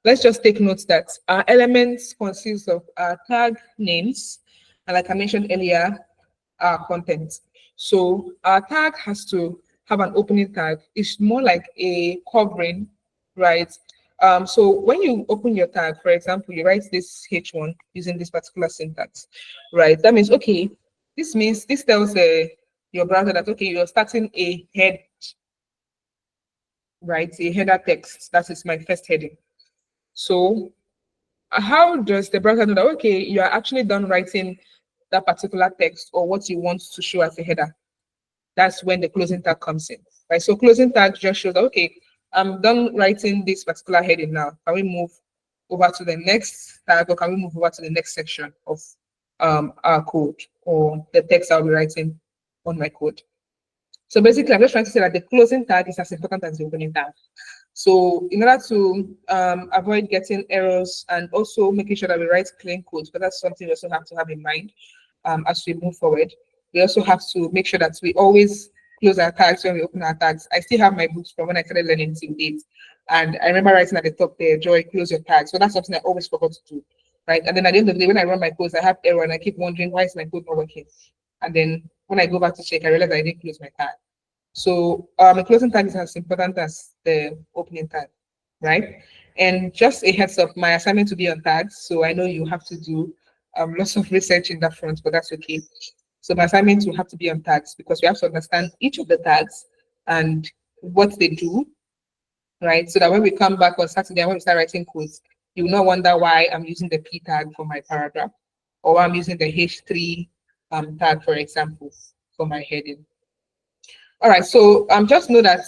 let's just take note that our elements consist of our tag names, and like I mentioned earlier, our content. So our tag has to have an opening tag. It's more like a covering, right? So when you open your tag, for example, you write this H1 using this particular syntax, right? That means, okay, this tells your browser that, okay, you're starting a head, right? A header text. That is my first heading. So how does the browser know that, okay, you are actually done writing that particular text or what you want to show as a header? That's when the closing tag comes in, right? So closing tag just shows that, okay, I'm done writing this particular heading now. Can we move over to the next tag, or can we move over to the next section of our code or the text I'll be writing on my code? So basically, I'm just trying to say that the closing tag is as important as the opening tag. So in order to avoid getting errors and also making sure that we write clean code, because that's something we also have to have in mind as we move forward. We also have to make sure that we always close our tags when we open our tags. I still have my books from when I started learning till date. And I remember writing at the top there, Joy, close your tags. So that's something I always forgot to do, right? And then at the end of the day, when I run my codes, I have error and I keep wondering, why is my code not working? And then when I go back to check, I realize I didn't close my tag. So a closing tag is as important as the opening tag, right? And just a heads up, my assignment to be on tags. So I know you have to do lots of research in that front, but that's okay. So my assignment will have to be on tags because we have to understand each of the tags and what they do, right? So that when we come back on Saturday and when we start writing codes, you will not wonder why I'm using the P tag for my paragraph or why I'm using the H3 tag, for example, for my heading. All right, so just know that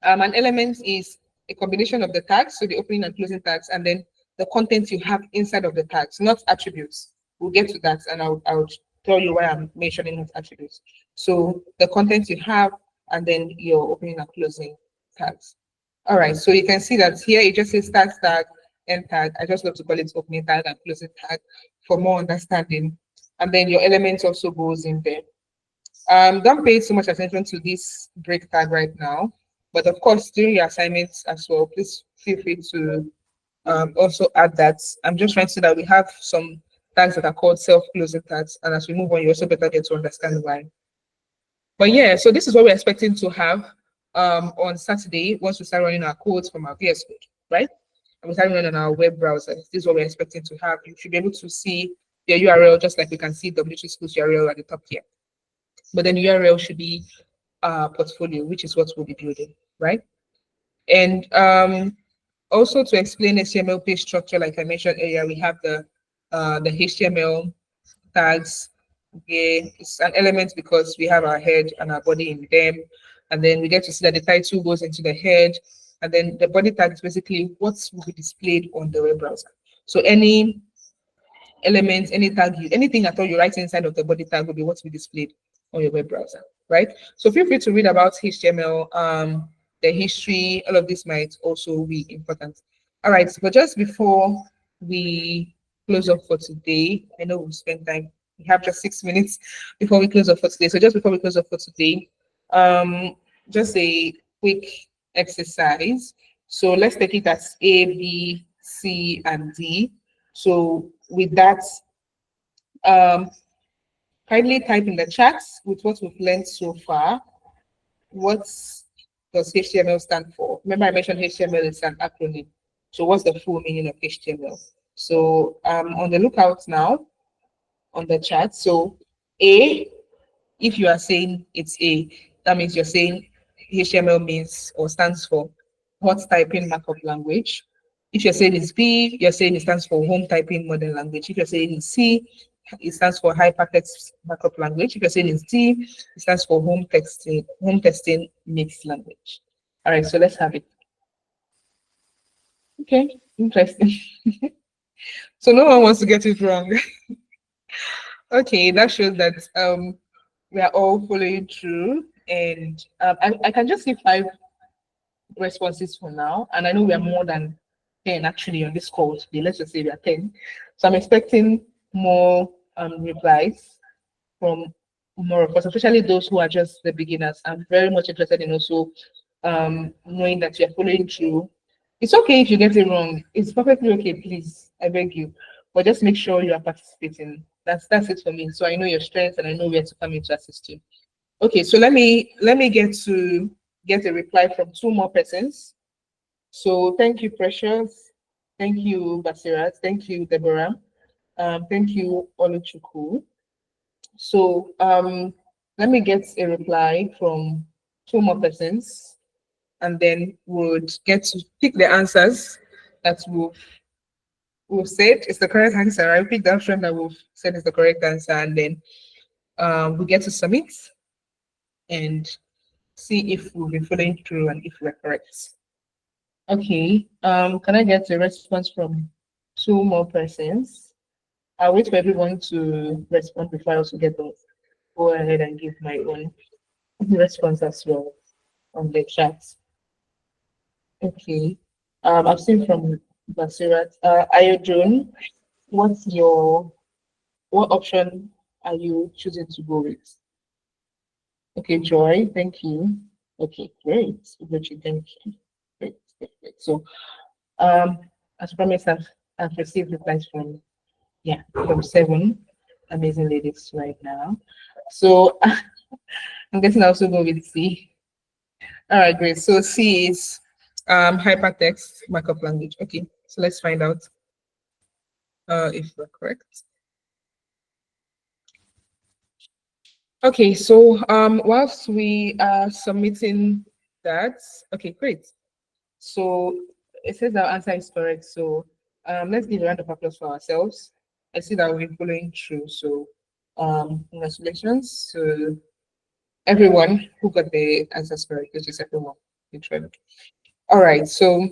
an element is a combination of the tags, so the opening and closing tags, and then the content you have inside of the tags, not attributes. We'll get to that, and I'll tell you why I'm mentioning not attributes. So the content you have, and then your opening and closing tags. All right, so you can see that here it just says start tag, end tag. I just love to call it opening tag and closing tag for more understanding. And then your elements also goes in there. Don't pay so much attention to this break tag right now, but of course, during your assignments as well, please feel free to also add that. I'm just trying to say that we have some tags that are called self-closing tags, and as we move on, you also better get to understand why. But yeah, so this is what we're expecting to have on Saturday once we start running our codes from our VS Code, right? And we start running on our web browser. This is what we're expecting to have. You should be able to see your URL just like we can see W3 Schools URL at the top here. But then URL should be portfolio, which is what we'll be building, right? And also to explain HTML page structure, like I mentioned earlier, we have the HTML tags. It's an element because we have our head and our body in them. And then we get to see that the title goes into the head. And then the body tag is basically what will be displayed on the web browser. So any element, any tag, anything at all you write inside of the body tag will be what will be displayed on your web browser, right? So feel free to read about HTML, the history, all of this might also be important. All right, but just before we close up for today, I know we've spent time, we have just 6 minutes before we close up for today. So just before we close up for today, just a quick exercise. So let's take it as A, B, C, and D. So with that, um, kindly type in the chat with what we've learned so far. What does HTML stand for? Remember I mentioned HTML is an acronym. So what's the full meaning of HTML? So on the lookout now on the chat. So A, if you are saying it's A, that means you're saying HTML means or stands for hot typing markup language. If you're saying it's B, you're saying it stands for home typing modern language. If you're saying it's C, it stands for hypertext markup language. If you're saying it's D, it stands for home testing mixed language. All right, so let's have it. Okay, interesting. So no one wants to get it wrong. Okay, that shows that we are all following through, and I can just see 5 responses for now, and I know we are more than 10 actually on this call today. Let's just say we are 10. So I'm expecting more replies from more of us, especially those who are just the beginners. I'm very much interested in also knowing that you're following through. It's okay if you get it wrong. It's perfectly okay, please. I beg you. But just make sure you are participating. That's it for me. So I know your strengths and I know where to come in to assist you. Okay, so let me get a reply from 2 more persons. So thank you, Precious. Thank you, Basirat. Thank you, Deborah. Thank you, Oluchukwu. So let me get a reply from 2 more persons, and then we'll get to pick the answers that we've said is the correct answer. I pick the option that we've said is the correct answer, and then we get to submit and see if we'll be following through and if we're correct. Okay, can I get a response from 2 more persons? I'll wait for everyone to respond before I also get those. Go ahead and give my own response as well on the chat. Okay, I've seen from Basirat. Ayodun, what option are you choosing to go with? Okay, Joy, thank you. Okay, great. Ugochi, thank you. Great, great, great. So, as promised, I've received replies from 7 amazing ladies right now. So I'm guessing I also go with C. All right, great. So C is hypertext markup language. Okay, so let's find out if we're correct. Okay, so whilst we are submitting that, okay, great. So it says our answer is correct. So let's give a round of applause for ourselves. I see that we're following through. So congratulations to everyone who got the answers correct, which is everyone. All right, so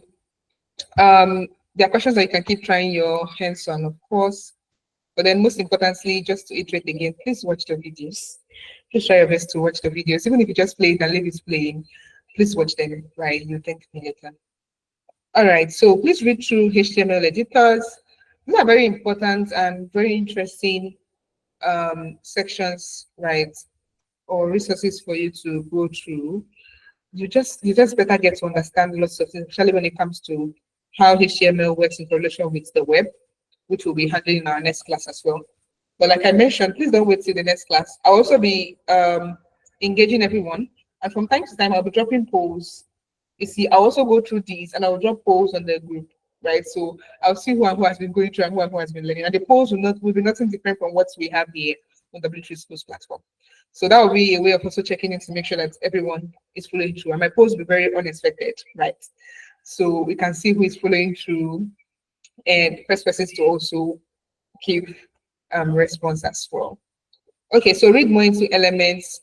there are questions that you can keep trying your hands on, of course. But then most importantly, just to iterate again, please watch the videos. Please try your best to watch the videos. Even if you just play it and leave it playing, please watch them, right? You thank me later. All right, so please read through HTML editors. These are very important and very interesting sections, right? Or resources for you to go through. You just better get to understand lots of things, especially when it comes to how HTML works in relation with the web, which we'll be handling in our next class as well. But like I mentioned, please don't wait till the next class. I'll also be engaging everyone. And from time to time, I'll be dropping polls. You see, I'll also go through these and I'll drop polls on the group, right? So I'll see who has been going through and who has been learning. And the polls will be nothing different from what we have here on the W3 Schools platform. So that will be a way of also checking in to make sure that everyone is following through. And my polls will be very unexpected, right? So we can see who is following through, and first persons to also give response as well. Okay, so read more into elements,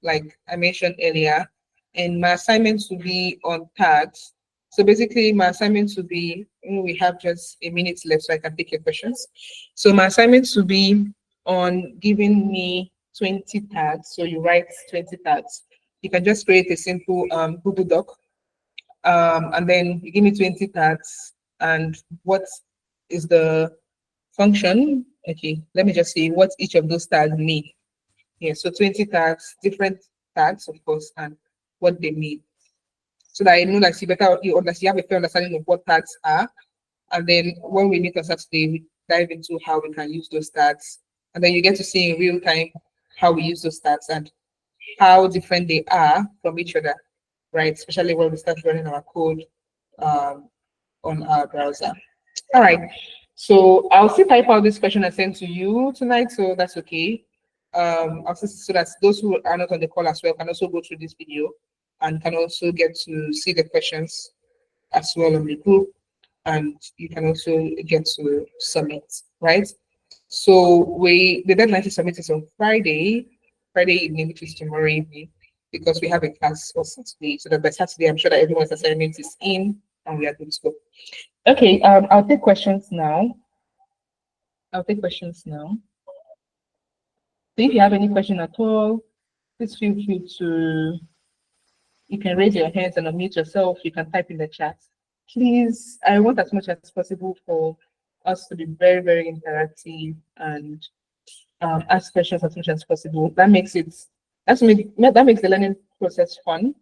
like I mentioned earlier, and my assignments will be on tags. So basically, my assignments will be, we have just a minute left, so I can take your questions. So my assignments will be on giving me 20 tags. So you write 20 tags. You can just create a simple Google Doc, and then you give me 20 tags. And what is the function? Okay, let me just see what each of those tags mean. Yeah, so 20 tags, different tags, of course, and what they mean. So that I know that you have a fair understanding of what tags are. And then when we meet on Saturday, we dive into how we can use those tags. And then you get to see in real time how we use those tags and how different they are from each other, right? Especially when we start running our code um, on our browser. All right. So I'll still type out this question I sent to you tonight, so that's okay. So that those who are not on the call as well can also go through this video and can also get to see the questions as well on the group, and you can also get to submit, right? So the deadline to submit is on Friday evening, which is tomorrow evening, because we have a class for Saturday. So that by Saturday, I'm sure that everyone's assignment is in and we are good to go. Okay, I'll take questions now. So if you have any question at all, please feel free to, you can raise your hands and unmute yourself. You can type in the chat. Please, I want as much as possible for us to be very, very interactive and ask questions as much as possible. That makes the learning process fun,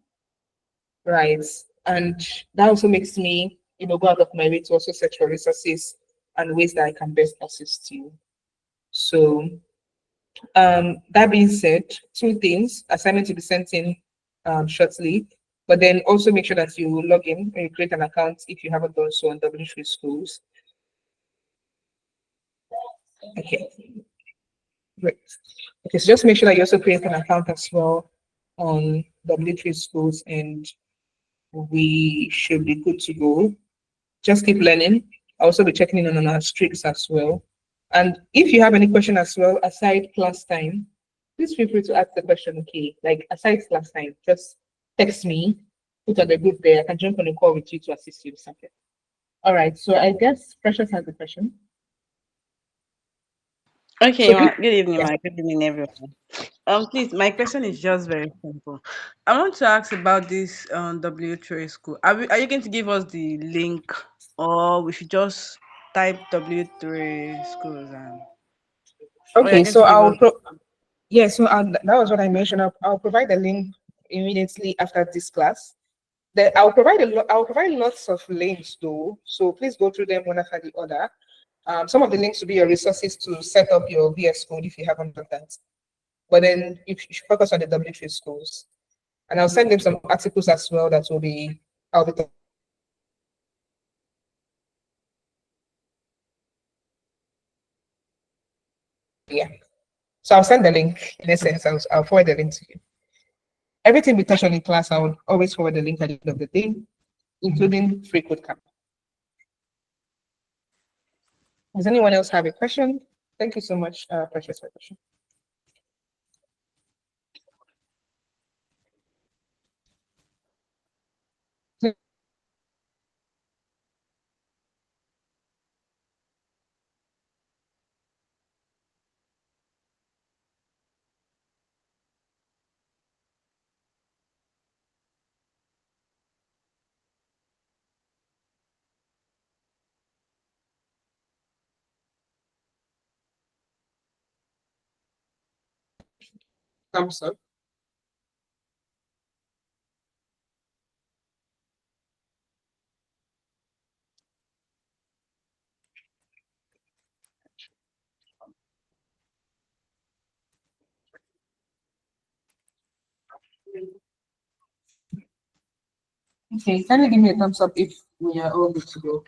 right? And that also makes me, go out of my way to also search for resources and ways that I can best assist you. So that being said, two things: assignment to be sent in shortly, but then also make sure that you log in and you create an account if you haven't done so on W3 Schools. Okay, great. Okay, so just make sure that you also create an account as well on W3 Schools, and we should be good to go. Just keep learning. I'll also be checking in on our streaks as well. And if you have any question as well, aside class time, please feel free to ask the question, okay? Like aside class time, just text me, put on the group there. I can jump on a call with you to assist you with something. All right, so I guess Precious has a question. Okay, So good evening, yeah. Good evening, everyone. Please, my question is just very simple. I want to ask about this W3 school. Are you going to give us the link, or we should just type W3 schools and or you're Okay, going to give us? yeah, so that was what I mentioned. I'll provide the link immediately after this class. I'll provide lots of links though, so please go through them one after the other. Some of the links will be your resources to set up your VS Code if you haven't done that. But then you should focus on the W3 schools, and I'll send them some articles as well that I'll be talking. Yeah. So I'll send the link in essence. I'll forward the link to you. Everything we touch on in class, I'll always forward the link at the end of the day, including free code camp. Does anyone else have a question? Thank you so much, Precious, for the question. Thumbs up. Okay, kindly give me a thumbs up if we are all good to go.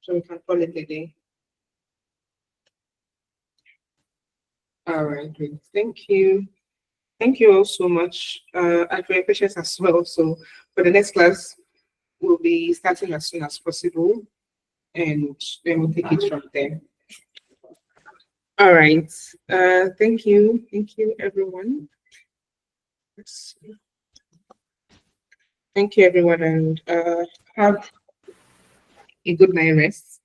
So we can call it a day. All right, great. Thank you. Thank you all so much, and for your patience as well. So for the next class, we'll be starting as soon as possible, and then we'll take it from there. All right. Thank you. Thank you, everyone. Thank you, everyone, and have a good night rest.